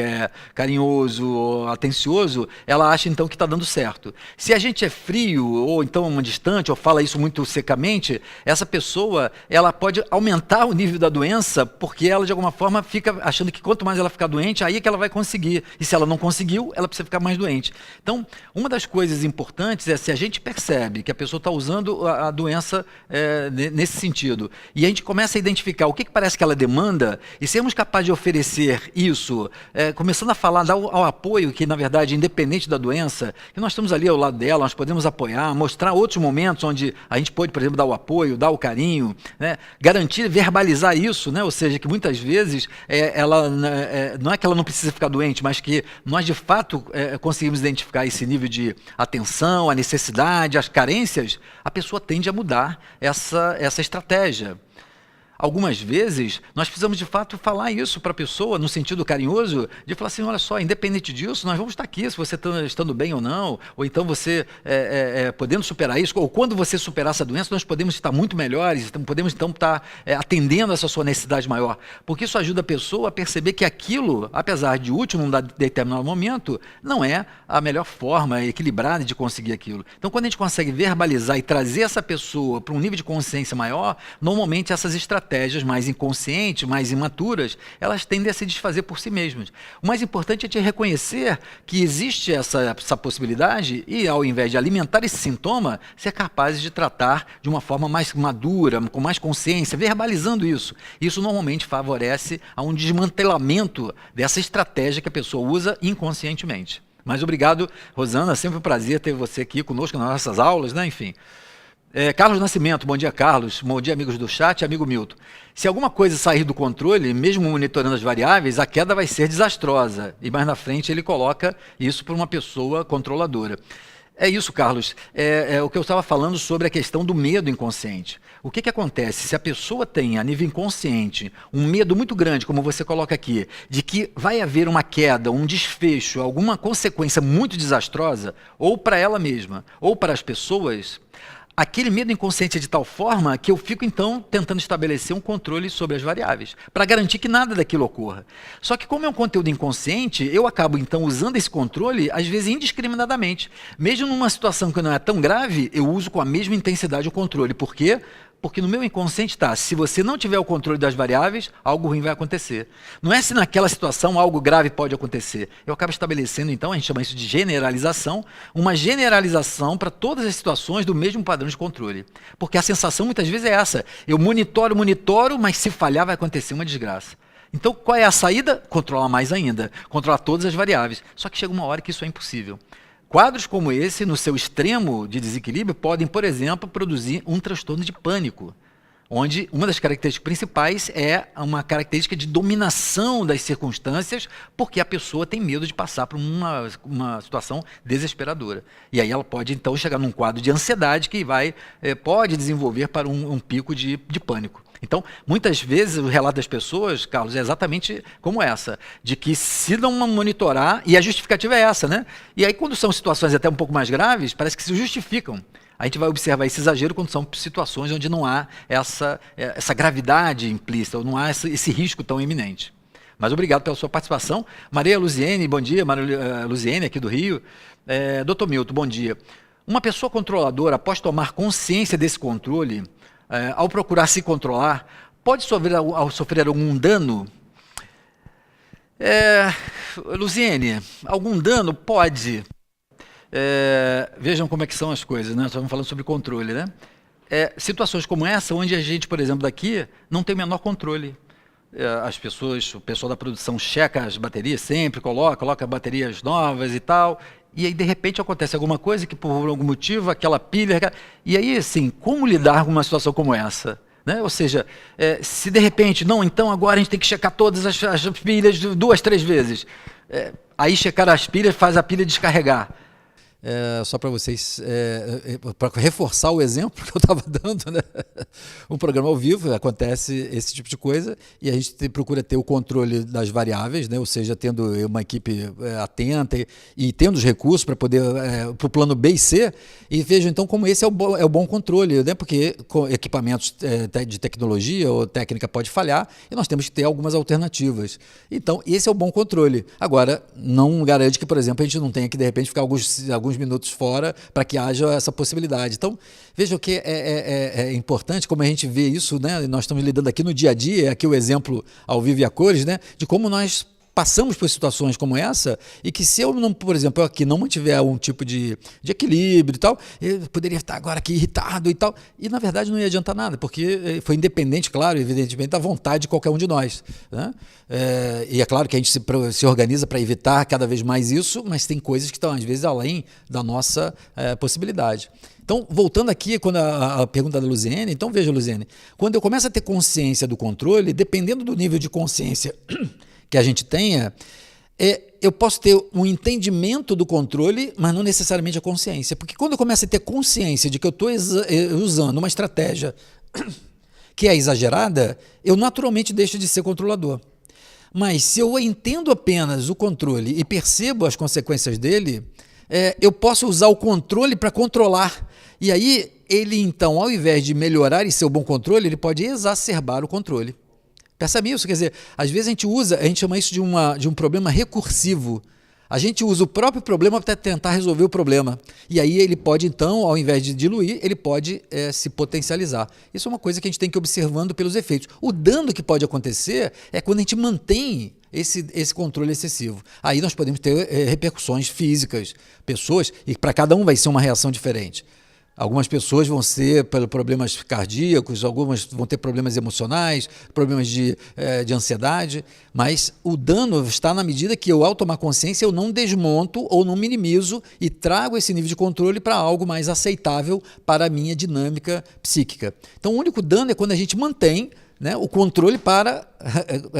carinhoso, atencioso, ela acha então que está dando certo. Se a gente é frio, ou então distante, ou fala isso muito secamente, essa pessoa ela pode aumentar o nível da doença, porque ela de alguma forma fica achando que quanto mais ela ficar doente, aí é que ela vai conseguir. E se ela não conseguir, ela precisa ficar mais doente. Então, uma das coisas importantes é se a gente percebe que a pessoa está usando a doença nesse sentido, e a gente começa a identificar o que parece que ela demanda, e sermos capazes de oferecer isso, começando a falar, dar ao apoio, que na verdade, independente da doença, que nós estamos ali ao lado dela, nós podemos apoiar, mostrar outros momentos onde a gente pode, por exemplo, dar o apoio, dar o carinho, né? Garantir, verbalizar isso, né? Ou seja, que muitas vezes ela não é que ela não precisa ficar doente, mas que nós de fato conseguimos identificar esse nível de atenção, a necessidade, as carências, a pessoa tende a mudar essa estratégia. Algumas vezes, nós precisamos de fato falar isso para a pessoa, no sentido carinhoso, de falar assim, olha só, independente disso, nós vamos estar aqui, se você está estando bem ou não, ou então você podendo superar isso, ou quando você superar essa doença, nós podemos estar muito melhores, podemos então estar atendendo essa sua necessidade maior, porque isso ajuda a pessoa a perceber que aquilo, apesar de útil num determinado momento, não é a melhor forma equilibrada de conseguir aquilo. Então, quando a gente consegue verbalizar e trazer essa pessoa para um nível de consciência maior, normalmente essas estratégias mais inconscientes, mais imaturas, elas tendem a se desfazer por si mesmas. O mais importante é te reconhecer que existe essa possibilidade e, ao invés de alimentar esse sintoma, ser capaz de tratar de uma forma mais madura, com mais consciência, verbalizando isso. Isso normalmente favorece a um desmantelamento dessa estratégia que a pessoa usa inconscientemente. Mas obrigado, Rosana, sempre um prazer ter você aqui conosco nas nossas aulas, né? Enfim. Carlos Nascimento, bom dia, Carlos. Bom dia, amigos do chat, amigo Milton. Se alguma coisa sair do controle, mesmo monitorando as variáveis, a queda vai ser desastrosa. E mais na frente ele coloca isso para uma pessoa controladora. É isso, Carlos. É o que eu estava falando sobre a questão do medo inconsciente. O que acontece? Se a pessoa tem, a nível inconsciente, um medo muito grande, como você coloca aqui, de que vai haver uma queda, um desfecho, alguma consequência muito desastrosa, ou para ela mesma, ou para as pessoas, aquele medo inconsciente é de tal forma que eu fico, então, tentando estabelecer um controle sobre as variáveis, para garantir que nada daquilo ocorra. Só que, como é um conteúdo inconsciente, eu acabo, então, usando esse controle, às vezes, indiscriminadamente. Mesmo numa situação que não é tão grave, eu uso com a mesma intensidade o controle. Por quê? Porque no meu inconsciente está, se você não tiver o controle das variáveis, algo ruim vai acontecer. Não é se naquela situação algo grave pode acontecer. Eu acabo estabelecendo, então, a gente chama isso de generalização, uma generalização para todas as situações do mesmo padrão de controle. Porque a sensação muitas vezes é essa, eu monitoro, mas se falhar vai acontecer uma desgraça. Então, qual é a saída? Controlar mais ainda, controlar todas as variáveis. Só que chega uma hora que isso é impossível. Quadros como esse, no seu extremo de desequilíbrio, podem, por exemplo, produzir um transtorno de pânico, onde uma das características principais é uma característica de dominação das circunstâncias, porque a pessoa tem medo de passar por uma situação desesperadora. E aí ela pode, então, chegar num quadro de ansiedade que pode desenvolver para um pico de pânico. Então, muitas vezes, o relato das pessoas, Carlos, é exatamente como essa, de que se não monitorar, e a justificativa é essa, né? E aí, quando são situações até um pouco mais graves, parece que se justificam. A gente vai observar esse exagero quando são situações onde não há essa gravidade implícita, ou não há esse risco tão iminente. Mas obrigado pela sua participação. Maria Luziene, bom dia. Maria Luziene, aqui do Rio. Doutor Milton, bom dia. Uma pessoa controladora, após tomar consciência desse controle, ao procurar se controlar, pode sofrer algum dano? Luziene, algum dano? Pode. Vejam como é que são as coisas, né? Estamos falando sobre controle, né? situações como essa, onde a gente, por exemplo, daqui, não tem o menor controle. As pessoas, o pessoal da produção checa as baterias sempre, coloca baterias novas e tal, e aí de repente acontece alguma coisa que por algum motivo aquela pilha... E aí, assim, como lidar com uma situação como essa? Né? Ou seja, se de repente, não, então agora a gente tem que checar todas as pilhas 2, 3 vezes. Aí checar as pilhas faz a pilha descarregar. Só para vocês, para reforçar o exemplo que eu estava dando, né? Um programa ao vivo, acontece esse tipo de coisa e a gente procura ter o controle das variáveis, né? Ou seja, tendo uma equipe atenta e tendo os recursos para poder, para o plano B e C, e vejam então como esse é o bom controle, né? Porque com equipamentos de tecnologia ou técnica pode falhar e nós temos que ter algumas alternativas. Então, esse é o bom controle. Agora, não garante que, por exemplo, a gente não tenha que, de repente, ficar alguns minutos fora para que haja essa possibilidade. Então, vejam que é importante como a gente vê isso, né? Nós estamos lidando aqui no dia a dia, aqui o exemplo ao vivo e a cores, né? De como nós passamos por situações como essa e que se eu não, por exemplo, eu aqui não mantiver um tipo de equilíbrio e tal, eu poderia estar agora aqui irritado e tal, e na verdade não ia adiantar nada, porque foi independente, claro, evidentemente, da vontade de qualquer um de nós, né? E é claro que a gente se organiza para evitar cada vez mais isso, mas tem coisas que estão às vezes além da nossa possibilidade. Então, voltando aqui quando a pergunta da Luziene, então veja, Luziene, quando eu começo a ter consciência do controle, dependendo do nível de consciência que a gente tenha, eu posso ter um entendimento do controle, mas não necessariamente a consciência. Porque quando eu começo a ter consciência de que eu estou usando uma estratégia que é exagerada, eu naturalmente deixo de ser controlador. Mas se eu entendo apenas o controle e percebo as consequências dele, eu posso usar o controle para controlar. E aí, ele então, ao invés de melhorar e ser o bom controle, ele pode exacerbar o controle. Percebe isso? Quer dizer, às vezes a gente chama isso de um problema recursivo. A gente usa o próprio problema para tentar resolver o problema. E aí ele pode, então, ao invés de diluir, ele pode se potencializar. Isso é uma coisa que a gente tem que ir observando pelos efeitos. O dano que pode acontecer é quando a gente mantém esse controle excessivo. Aí nós podemos ter repercussões físicas, pessoas, e para cada um vai ser uma reação diferente. Algumas pessoas vão ser pelos problemas cardíacos, algumas vão ter problemas emocionais, problemas de ansiedade, mas o dano está na medida que eu, ao tomar consciência, eu não desmonto ou não minimizo e trago esse nível de controle para algo mais aceitável para a minha dinâmica psíquica. Então, o único dano é quando a gente mantém, né, o controle para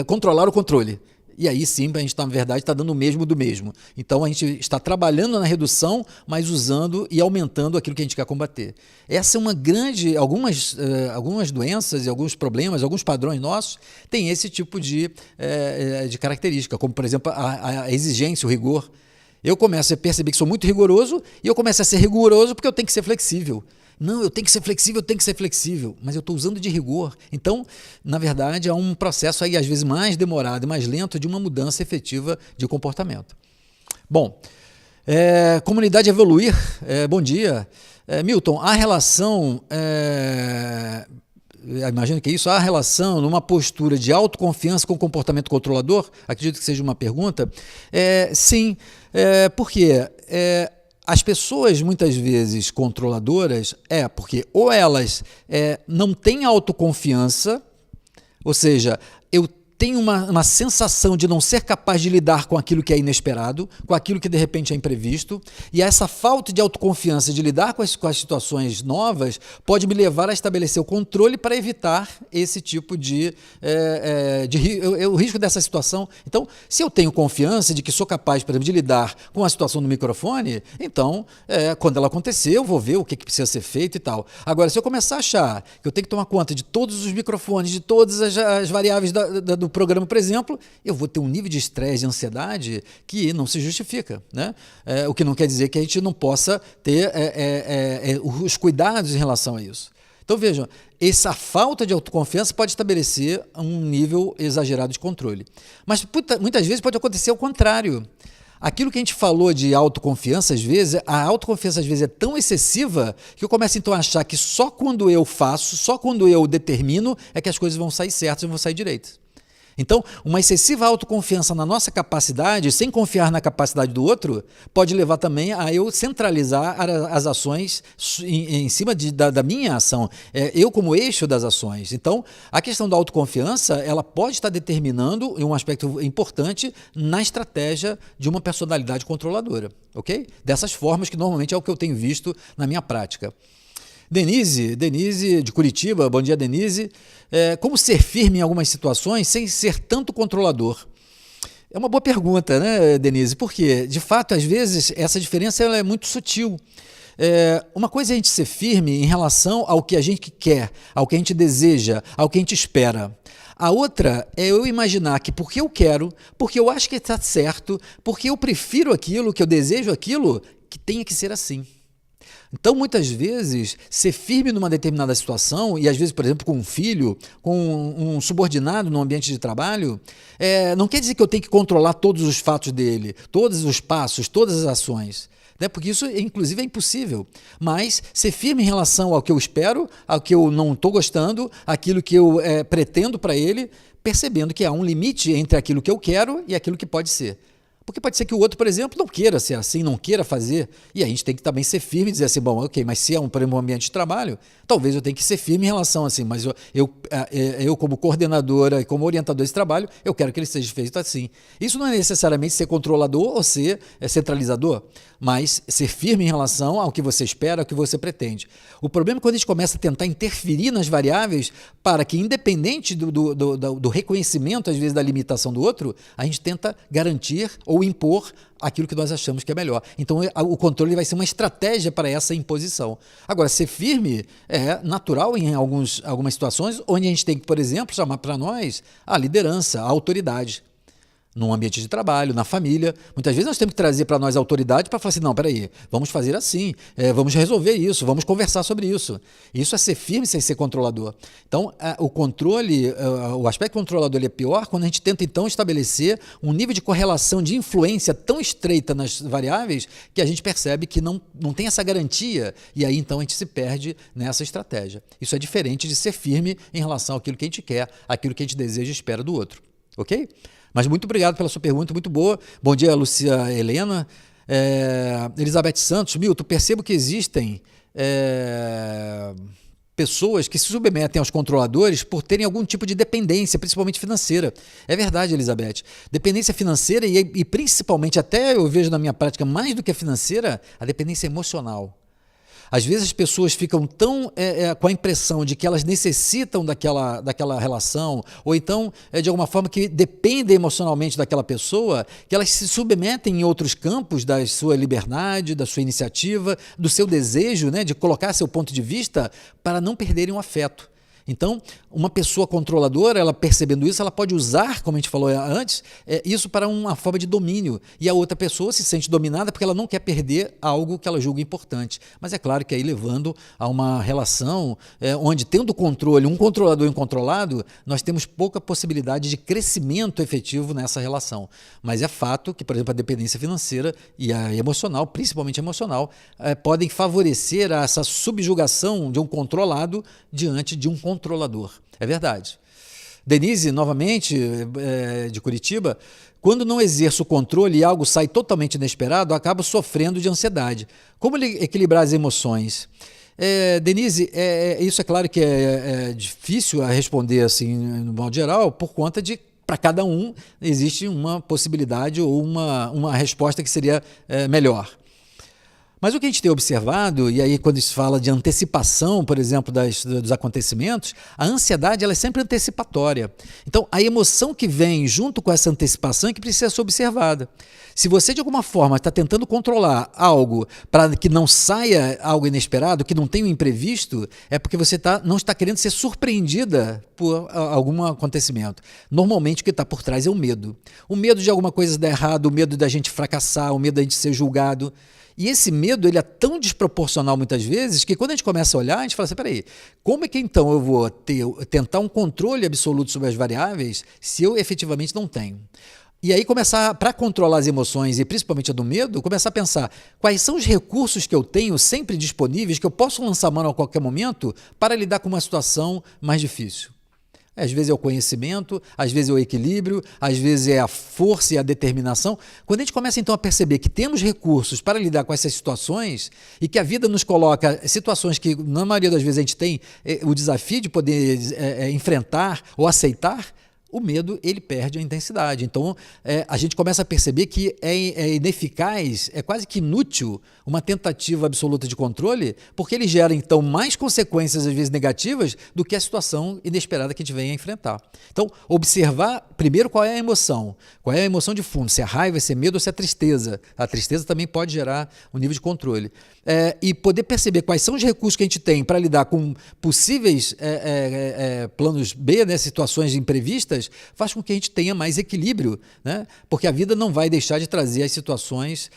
controlar o controle. E aí sim, a gente, na verdade, está dando o mesmo do mesmo. Então, a gente está trabalhando na redução, mas usando e aumentando aquilo que a gente quer combater. Essa é uma grande... Algumas doenças e alguns problemas, alguns padrões nossos, têm esse tipo de característica, como, por exemplo, a exigência, o rigor. Eu começo a perceber que sou muito rigoroso e eu começo a ser rigoroso porque eu tenho que ser flexível. Não, eu tenho que ser flexível, mas eu estou usando de rigor. Então, na verdade, é um processo aí, às vezes, mais demorado e mais lento de uma mudança efetiva de comportamento. Bom, comunidade evoluir, bom dia. Milton, a relação, imagino que é isso, a relação numa postura de autoconfiança com comportamento controlador, acredito que seja uma pergunta. Sim, porque... As pessoas, muitas vezes, controladoras, porque ou elas não têm autoconfiança, ou seja, eu tenho uma sensação de não ser capaz de lidar com aquilo que é inesperado, com aquilo que de repente é imprevisto, e essa falta de autoconfiança de lidar com as situações novas pode me levar a estabelecer o controle para evitar esse tipo o risco dessa situação. Então, se eu tenho confiança de que sou capaz, por exemplo, de lidar com a situação do microfone, então, quando ela acontecer, eu vou ver o que precisa ser feito e tal. Agora, se eu começar a achar que eu tenho que tomar conta de todos os microfones, de todas as variáveis do programa, por exemplo, eu vou ter um nível de estresse, de ansiedade que não se justifica, né? O que não quer dizer que a gente não possa ter os cuidados em relação a isso. Então, vejam, essa falta de autoconfiança pode estabelecer um nível exagerado de controle. Mas muitas vezes pode acontecer o contrário. Aquilo que a gente falou de autoconfiança, às vezes, a autoconfiança às vezes é tão excessiva que eu começo então a achar que só quando eu faço, só quando eu determino, é que as coisas vão sair certas e vão sair direitas. Então, uma excessiva autoconfiança na nossa capacidade, sem confiar na capacidade do outro, pode levar também a eu centralizar as ações em cima da minha ação, eu como eixo das ações. Então, a questão da autoconfiança, ela pode estar determinando um aspecto importante na estratégia de uma personalidade controladora, ok? Dessas formas que normalmente é o que eu tenho visto na minha prática. Denise de Curitiba, bom dia, Denise. Como ser firme em algumas situações sem ser tanto controlador? É uma boa pergunta, né, Denise? Porque, de fato, às vezes, essa diferença ela é muito sutil. Uma coisa é a gente ser firme em relação ao que a gente quer, ao que a gente deseja, ao que a gente espera. A outra é eu imaginar que porque eu quero, porque eu acho que está certo, porque eu prefiro aquilo, que eu desejo aquilo, que tenha que ser assim. Então, muitas vezes, ser firme numa determinada situação, e às vezes, por exemplo, com um filho, com um subordinado no ambiente de trabalho, não quer dizer que eu tenho que controlar todos os fatos dele, todos os passos, todas as ações. Né? Porque isso, inclusive, é impossível. Mas ser firme em relação ao que eu espero, ao que eu não estou gostando, aquilo que eu pretendo para ele, percebendo que há um limite entre aquilo que eu quero e aquilo que pode ser. Porque pode ser que o outro, por exemplo, não queira ser assim, não queira fazer. E a gente tem que também ser firme e dizer assim, bom, ok, mas se é um ambiente de trabalho, talvez eu tenha que ser firme em relação assim, mas eu como coordenadora e como orientador desse trabalho, eu quero que ele seja feito assim. Isso não é necessariamente ser controlador ou ser centralizador, mas ser firme em relação ao que você espera, ao que você pretende. O problema é quando a gente começa a tentar interferir nas variáveis para que, independente do reconhecimento, às vezes, da limitação do outro, a gente tenta garantir ou impor aquilo que nós achamos que é melhor. Então, o controle vai ser uma estratégia para essa imposição. Agora, ser firme é natural em algumas situações onde a gente tem que, por exemplo, chamar para nós a liderança, a autoridade. Num ambiente de trabalho, na família. Muitas vezes nós temos que trazer para nós a autoridade para falar assim, não, peraí, vamos fazer assim, vamos resolver isso, vamos conversar sobre isso. Isso é ser firme sem ser controlador. Então, o controle, o aspecto controlador ele é pior quando a gente tenta, então, estabelecer um nível de correlação, de influência tão estreita nas variáveis que a gente percebe que não tem essa garantia e aí, então, a gente se perde nessa estratégia. Isso é diferente de ser firme em relação àquilo que a gente quer, àquilo que a gente deseja e espera do outro. Ok? Mas muito obrigado pela sua pergunta, muito boa. Bom dia, Lúcia Helena. Elizabeth Santos, Milton, percebo que existem pessoas que se submetem aos controladores por terem algum tipo de dependência, principalmente financeira. É verdade, Elizabeth. Dependência financeira e principalmente, até eu vejo na minha prática, mais do que a financeira, a dependência emocional. Às vezes as pessoas ficam tão com a impressão de que elas necessitam daquela relação, ou então, de alguma forma, que dependem emocionalmente daquela pessoa, que elas se submetem em outros campos da sua liberdade, da sua iniciativa, do seu desejo, né, de colocar seu ponto de vista para não perderem o afeto. Então, uma pessoa controladora, ela percebendo isso, ela pode usar, como a gente falou antes, isso para uma forma de domínio. E a outra pessoa se sente dominada porque ela não quer perder algo que ela julga importante. Mas é claro que aí levando a uma relação onde, tendo controle, um controlador e um controlado, nós temos pouca possibilidade de crescimento efetivo nessa relação. Mas é fato que, por exemplo, a dependência financeira e a emocional, principalmente emocional, podem favorecer essa subjugação de um controlado diante de um controlador. É verdade. Denise, novamente, de Curitiba, quando não exerço o controle e algo sai totalmente inesperado, acabo sofrendo de ansiedade. Como equilibrar as emoções? Denise, isso é claro que é difícil a responder assim, no modo geral, por conta de para cada um existe uma possibilidade ou uma resposta que seria melhor. Mas o que a gente tem observado, e aí quando se fala de antecipação, por exemplo, dos acontecimentos, a ansiedade ela é sempre antecipatória. Então, a emoção que vem junto com essa antecipação é que precisa ser observada. Se você, de alguma forma, está tentando controlar algo para que não saia algo inesperado, que não tenha um imprevisto, é porque você não está querendo ser surpreendida por algum acontecimento. Normalmente, o que está por trás é o medo. O medo de alguma coisa dar errado, o medo da gente fracassar, o medo da gente ser julgado. E esse medo ele é tão desproporcional muitas vezes que quando a gente começa a olhar, a gente fala assim, peraí, como é que então eu vou tentar um controle absoluto sobre as variáveis se eu efetivamente não tenho? E aí começar, para controlar as emoções e principalmente a do medo, começar a pensar quais são os recursos que eu tenho sempre disponíveis, que eu posso lançar mão a qualquer momento para lidar com uma situação mais difícil. Às vezes é o conhecimento, às vezes é o equilíbrio, às vezes é a força e a determinação. Quando a gente começa então a perceber que temos recursos para lidar com essas situações e que a vida nos coloca situações que na maioria das vezes a gente tem o desafio de poder enfrentar ou aceitar, o medo ele perde a intensidade. Então a gente começa a perceber que é ineficaz, é quase que inútil uma tentativa absoluta de controle, porque ele gera então mais consequências às vezes negativas do que a situação inesperada que a gente vem a enfrentar. Então observar primeiro qual é a emoção de fundo, se é raiva, se é medo ou se é tristeza. A tristeza também pode gerar um nível de controle. E poder perceber quais são os recursos que a gente tem para lidar com possíveis planos B, né, situações imprevistas, faz com que a gente tenha mais equilíbrio, né? Porque a vida não vai deixar de trazer as situações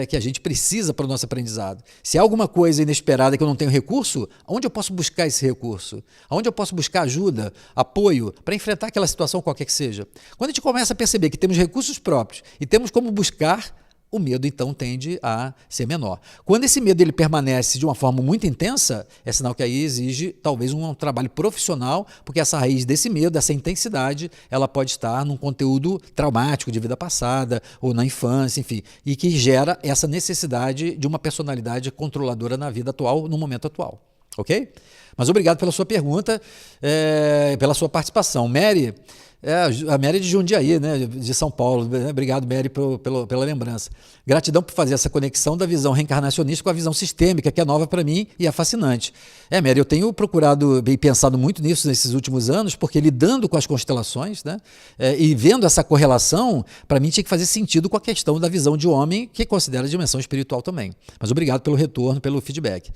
que a gente precisa para o nosso aprendizado. Se há alguma coisa inesperada que eu não tenho recurso, onde eu posso buscar esse recurso? Onde eu posso buscar ajuda, apoio, para enfrentar aquela situação qualquer que seja? Quando a gente começa a perceber que temos recursos próprios e temos como buscar, o medo então tende a ser menor. Quando esse medo ele permanece de uma forma muito intensa, é sinal que aí exige talvez um trabalho profissional, porque essa raiz desse medo, essa intensidade, ela pode estar num conteúdo traumático de vida passada ou na infância, enfim, e que gera essa necessidade de uma personalidade controladora na vida atual, no momento atual. Ok? Mas obrigado pela sua pergunta, pela sua participação. Mary, a Mary de Jundiaí, né, de São Paulo. Obrigado, Mary, pela lembrança. Gratidão por fazer essa conexão da visão reencarnacionista com a visão sistêmica, que é nova para mim e é fascinante. Mary, eu tenho procurado e pensado muito nisso nesses últimos anos, porque lidando com as constelações, né, e vendo essa correlação, para mim tinha que fazer sentido com a questão da visão de homem, que considera a dimensão espiritual também. Mas obrigado pelo retorno, pelo feedback.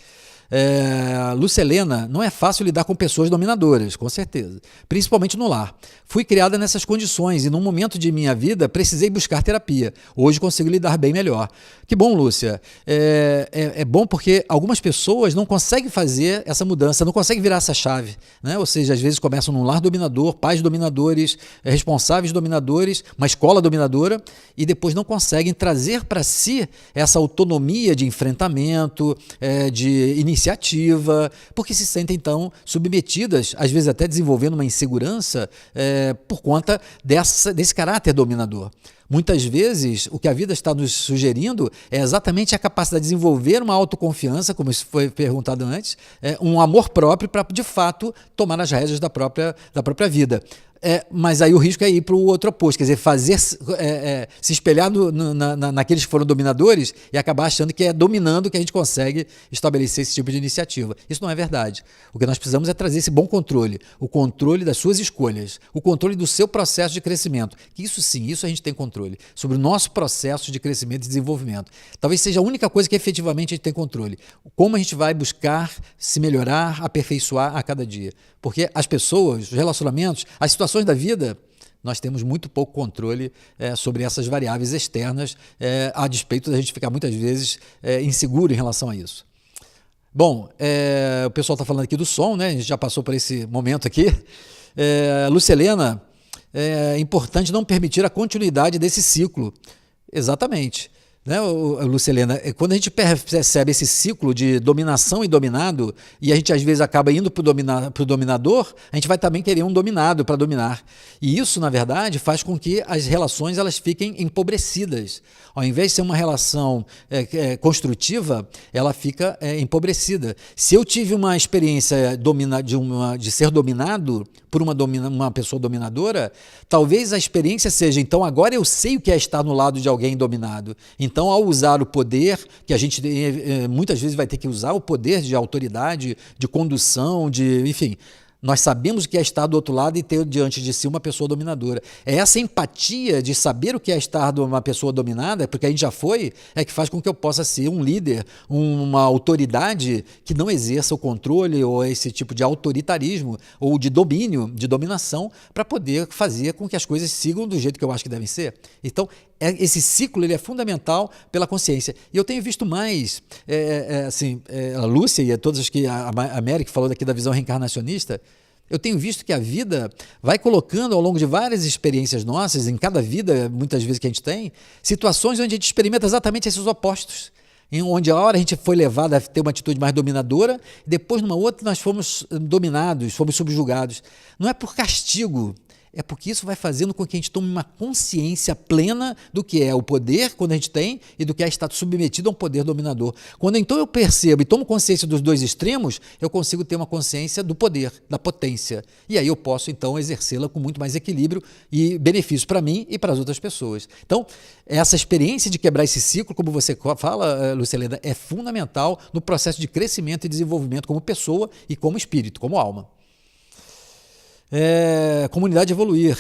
Lucelena, não é fácil lidar com pessoas dominadoras, com certeza, principalmente no lar. Fui criada nessas condições e num momento de minha vida precisei buscar terapia. Hoje consigo lidar bem melhor. Que bom, Lúcia. É bom porque algumas pessoas não conseguem fazer essa mudança, não conseguem virar essa chave, né? Ou seja, às vezes começam num lar dominador, pais dominadores, responsáveis dominadores, uma escola dominadora, e depois não conseguem trazer para si essa autonomia de enfrentamento, de iniciativa, porque se sentem então submetidas, às vezes até desenvolvendo uma insegurança por conta desse caráter dominador. Muitas vezes, o que a vida está nos sugerindo é exatamente a capacidade de desenvolver uma autoconfiança, como isso foi perguntado antes, um amor próprio para, de fato, tomar as rédeas da própria vida. Mas aí o risco é ir para o outro oposto, quer dizer, se espelhar naqueles que foram dominadores e acabar achando que é dominando que a gente consegue estabelecer esse tipo de iniciativa. Isso não é verdade. O que nós precisamos é trazer esse bom controle, o controle das suas escolhas, o controle do seu processo de crescimento. Isso sim, isso a gente tem controle, sobre o nosso processo de crescimento e desenvolvimento. Talvez seja a única coisa que efetivamente a gente tem controle. Como a gente vai buscar se melhorar, aperfeiçoar a cada dia. Porque as pessoas, os relacionamentos, as situações da vida, nós temos muito pouco controle sobre essas variáveis externas, a despeito da gente ficar muitas vezes inseguro em relação a isso. Bom, o pessoal está falando aqui do som, né? A gente já passou por esse momento aqui. Lucelena, é importante não permitir a continuidade desse ciclo. Exatamente. Né, Lucelena, quando a gente percebe esse ciclo de dominação e dominado, e a gente às vezes acaba indo para o dominador, a gente vai também querer um dominado para dominar. E isso, na verdade, faz com que as relações elas fiquem empobrecidas. Ao invés de ser uma relação construtiva, ela fica empobrecida. Se eu tive uma experiência de ser dominado por uma pessoa dominadora, talvez a experiência seja, então agora eu sei o que é estar no lado de alguém dominado. Então, ao usar o poder, que a gente muitas vezes vai ter que usar o poder de autoridade, de condução, enfim, nós sabemos o que é estar do outro lado e ter diante de si uma pessoa dominadora. É essa empatia de saber o que é estar de uma pessoa dominada, porque a gente já foi, que faz com que eu possa ser um líder, uma autoridade que não exerça o controle ou esse tipo de autoritarismo ou de domínio, de dominação, para poder fazer com que as coisas sigam do jeito que eu acho que devem ser. Então, esse ciclo ele é fundamental pela consciência. E eu tenho visto mais, a Lúcia e todas as que a Mary que falou daqui da visão reencarnacionista, eu tenho visto que a vida vai colocando ao longo de várias experiências nossas, em cada vida, muitas vezes que a gente tem, situações onde a gente experimenta exatamente esses opostos. onde a hora a gente foi levado a ter uma atitude mais dominadora, depois numa outra nós fomos dominados, fomos subjugados. Não é por castigo, é porque isso vai fazendo com que a gente tome uma consciência plena do que é o poder, quando a gente tem, e do que é estar submetido a um poder dominador. Quando então eu percebo e tomo consciência dos dois extremos, eu consigo ter uma consciência do poder, da potência. E aí eu posso então exercê-la com muito mais equilíbrio e benefício para mim e para as outras pessoas. Então, essa experiência de quebrar esse ciclo, como você fala, Lucilena, é fundamental no processo de crescimento e desenvolvimento como pessoa e como espírito, como alma. Comunidade evoluir.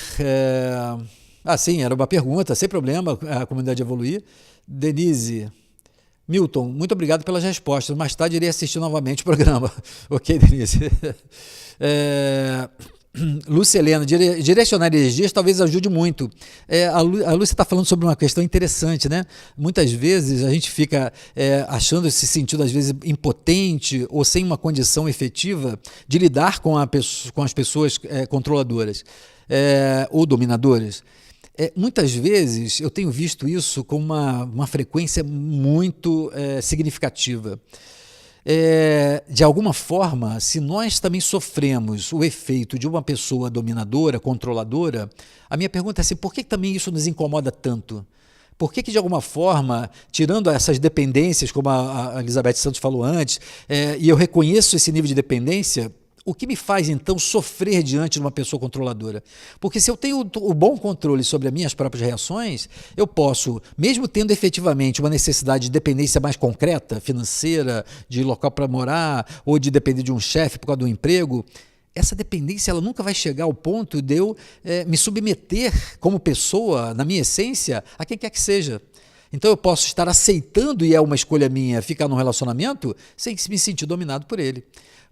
Sim, era uma pergunta, sem problema, a comunidade evoluir. Denise, Milton, muito obrigado pelas respostas. Mais tarde irei assistir novamente o programa. Ok, Denise. Lúcia Helena, direcionar energias talvez ajude muito. A Lúcia está falando sobre uma questão interessante, né? Muitas vezes a gente fica achando, se sentindo às vezes impotente ou sem uma condição efetiva de lidar com as pessoas controladoras ou dominadoras. Muitas vezes eu tenho visto isso com uma frequência muito significativa. De alguma forma, se nós também sofremos o efeito de uma pessoa dominadora, controladora, a minha pergunta é assim, por que também isso nos incomoda tanto? Por que de alguma forma, tirando essas dependências, como a Elizabeth Santos falou antes, e eu reconheço esse nível de dependência, o que me faz, então, sofrer diante de uma pessoa controladora? Porque se eu tenho o bom controle sobre as minhas próprias reações, eu posso, mesmo tendo efetivamente uma necessidade de dependência mais concreta, financeira, de local para morar, ou de depender de um chefe por causa do emprego, essa dependência ela nunca vai chegar ao ponto de eu me submeter como pessoa, na minha essência, a quem quer que seja. Então eu posso estar aceitando, e é uma escolha minha, ficar num relacionamento sem me sentir dominado por ele.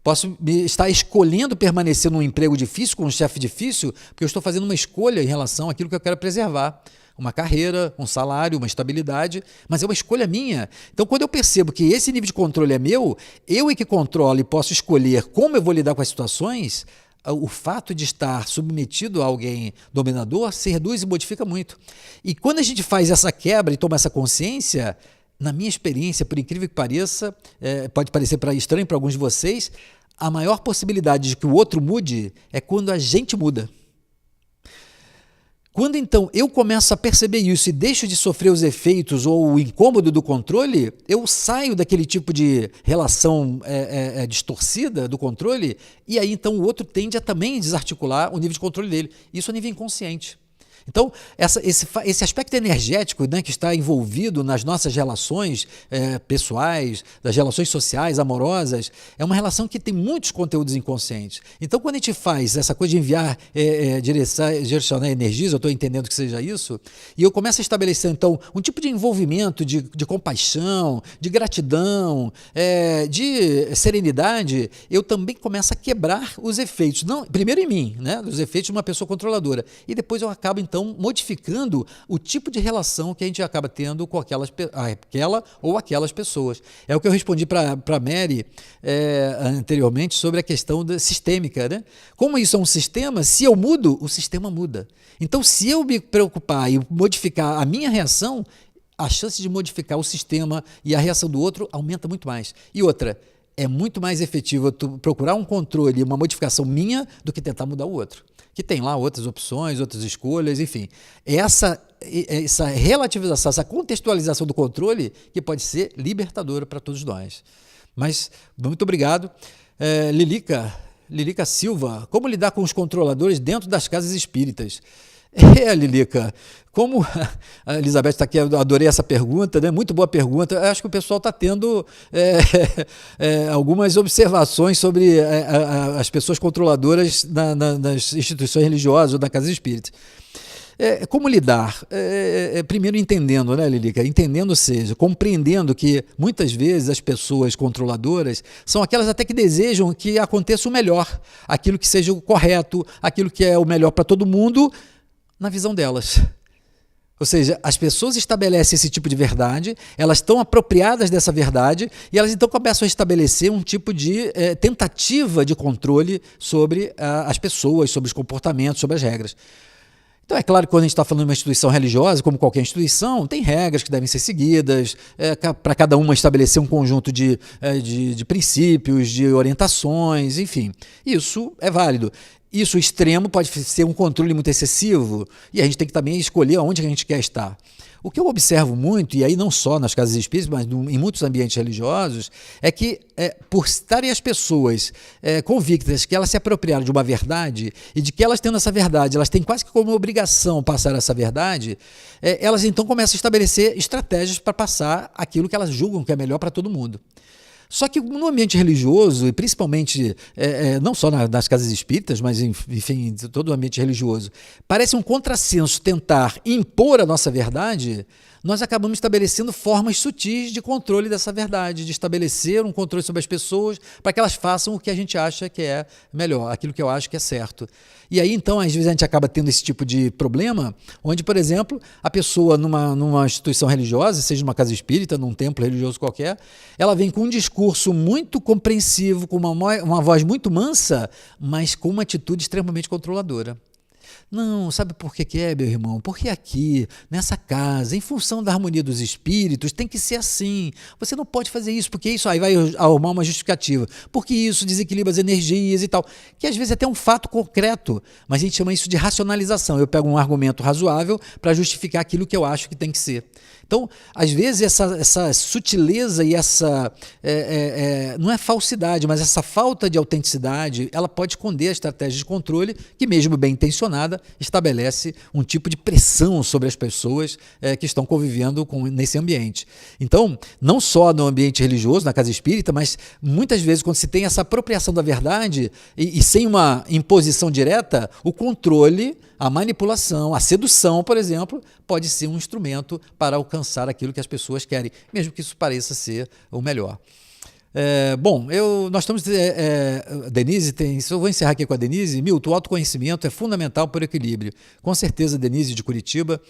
Posso estar escolhendo permanecer num emprego difícil, com um chefe difícil, porque eu estou fazendo uma escolha em relação àquilo que eu quero preservar. Uma carreira, um salário, uma estabilidade, mas é uma escolha minha. Então, quando eu percebo que esse nível de controle é meu, eu é que controlo e posso escolher como eu vou lidar com as situações, o fato de estar submetido a alguém dominador se reduz e modifica muito. E quando a gente faz essa quebra e toma essa consciência, na minha experiência, por incrível que pareça, pode parecer estranho para alguns de vocês, a maior possibilidade de que o outro mude é quando a gente muda. Quando então eu começo a perceber isso e deixo de sofrer os efeitos ou o incômodo do controle, eu saio daquele tipo de relação distorcida do controle e aí então o outro tende a também desarticular o nível de controle dele. Isso a nível inconsciente. Então, esse aspecto energético, né, que está envolvido nas nossas relações pessoais, das relações sociais, amorosas, é uma relação que tem muitos conteúdos inconscientes. Então, quando a gente faz essa coisa de enviar, direcionar energias, eu estou entendendo que seja isso, e eu começo a estabelecer, então, um tipo de envolvimento, de compaixão, de gratidão, de serenidade, eu também começo a quebrar os efeitos, não, primeiro em mim, né, os efeitos de uma pessoa controladora, e depois eu acabo, então, modificando o tipo de relação que a gente acaba tendo com aquela ou aquelas pessoas. É o que eu respondi para a Mary anteriormente sobre a questão sistêmica, né? Como isso é um sistema, se eu mudo, o sistema muda. Então, se eu me preocupar e modificar a minha reação, a chance de modificar o sistema e a reação do outro aumenta muito mais. E outra, é muito mais efetivo eu procurar um controle, uma modificação minha, do que tentar mudar o outro. Que tem lá outras opções, outras escolhas, enfim. Essa relativização, essa contextualização do controle que pode ser libertadora para todos nós. Mas, muito obrigado. Lilica Silva, como lidar com os controladores dentro das casas espíritas? Lilica, como a Elizabeth está aqui, eu adorei essa pergunta, né? Muito boa pergunta. Eu acho que o pessoal está tendo algumas observações sobre as pessoas controladoras nas instituições religiosas ou na casa espírita. Como lidar? Primeiro entendendo, né, Lilica? Entendendo, ou seja, compreendendo que muitas vezes as pessoas controladoras são aquelas até que desejam que aconteça o melhor, aquilo que seja o correto, aquilo que é o melhor para todo mundo, na visão delas. Ou seja, as pessoas estabelecem esse tipo de verdade, elas estão apropriadas dessa verdade e elas então começam a estabelecer um tipo de tentativa de controle sobre as pessoas, sobre os comportamentos, sobre as regras. Então, é claro que quando a gente está falando de uma instituição religiosa, como qualquer instituição, tem regras que devem ser seguidas, para cada uma estabelecer um conjunto de princípios, de orientações, enfim. Isso é válido. Isso extremo pode ser um controle muito excessivo e a gente tem que também escolher onde a gente quer estar. O que eu observo muito, e aí não só nas casas espíritas, mas em muitos ambientes religiosos, é que por estarem as pessoas convictas que elas se apropriaram de uma verdade e de que elas tendo essa verdade, elas têm quase que como obrigação passar essa verdade, elas então começam a estabelecer estratégias para passar aquilo que elas julgam que é melhor para todo mundo. Só que no ambiente religioso, e principalmente não só nas casas espíritas, mas enfim, todo o ambiente religioso, parece um contrassenso tentar impor a nossa verdade. Nós acabamos estabelecendo formas sutis de controle dessa verdade, de estabelecer um controle sobre as pessoas para que elas façam o que a gente acha que é melhor, aquilo que eu acho que é certo. E aí, então, às vezes a gente acaba tendo esse tipo de problema, onde, por exemplo, a pessoa numa instituição religiosa, seja numa casa espírita, num templo religioso qualquer, ela vem com um discurso muito compreensivo, com uma voz muito mansa, mas com uma atitude extremamente controladora. Não, sabe por que é, meu irmão? Porque aqui, nessa casa, em função da harmonia dos espíritos, tem que ser assim. Você não pode fazer isso, porque isso aí vai arrumar uma justificativa. Porque isso desequilibra as energias e tal. Que às vezes é até um fato concreto, mas a gente chama isso de racionalização. Eu pego um argumento razoável para justificar aquilo que eu acho que tem que ser. Então, às vezes, essa sutileza e essa, não é falsidade, mas essa falta de autenticidade, ela pode esconder a estratégia de controle que, mesmo bem intencionada, estabelece um tipo de pressão sobre as pessoas que estão convivendo nesse ambiente. Então, não só no ambiente religioso, na casa espírita, mas muitas vezes, quando se tem essa apropriação da verdade e sem uma imposição direta, o controle, a manipulação, a sedução, por exemplo, pode ser um instrumento para alcançar aquilo que as pessoas querem, mesmo que isso pareça ser o melhor. Bom, nós estamos. Denise eu vou encerrar aqui com a Denise. Milton, o autoconhecimento é fundamental para o equilíbrio. Com certeza, Denise de Curitiba.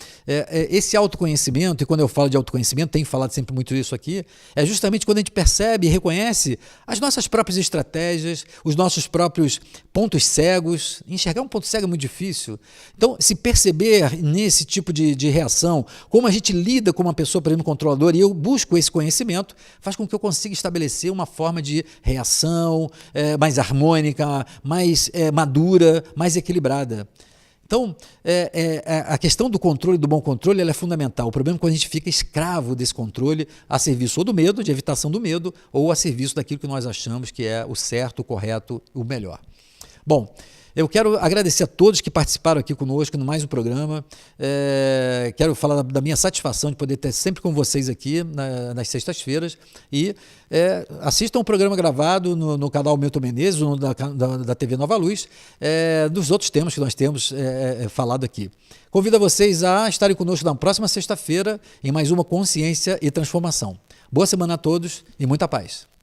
Esse autoconhecimento, e quando eu falo de autoconhecimento, tenho falado sempre muito isso aqui, é justamente quando a gente percebe e reconhece as nossas próprias estratégias, os nossos próprios pontos cegos. Enxergar um ponto cego é muito difícil. Então, se perceber nesse tipo de reação, como a gente lida com uma pessoa, por exemplo, controladora, e eu busco esse conhecimento, faz com que eu consiga estabelecer uma forma de reação mais harmônica, mais madura, mais equilibrada. Então, a questão do controle, do bom controle, ela é fundamental. O problema é quando a gente fica escravo desse controle a serviço ou do medo, de evitação do medo, ou a serviço daquilo que nós achamos que é o certo, o correto, o melhor. Bom, eu quero agradecer a todos que participaram aqui conosco no mais um programa. Quero falar da minha satisfação de poder ter sempre com vocês aqui nas sextas-feiras. E assistam o programa gravado no canal Milton Menezes, da TV Nova Luz, dos outros temas que nós temos falado aqui. Convido a vocês a estarem conosco na próxima sexta-feira em mais uma Consciência e Transformação. Boa semana a todos e muita paz.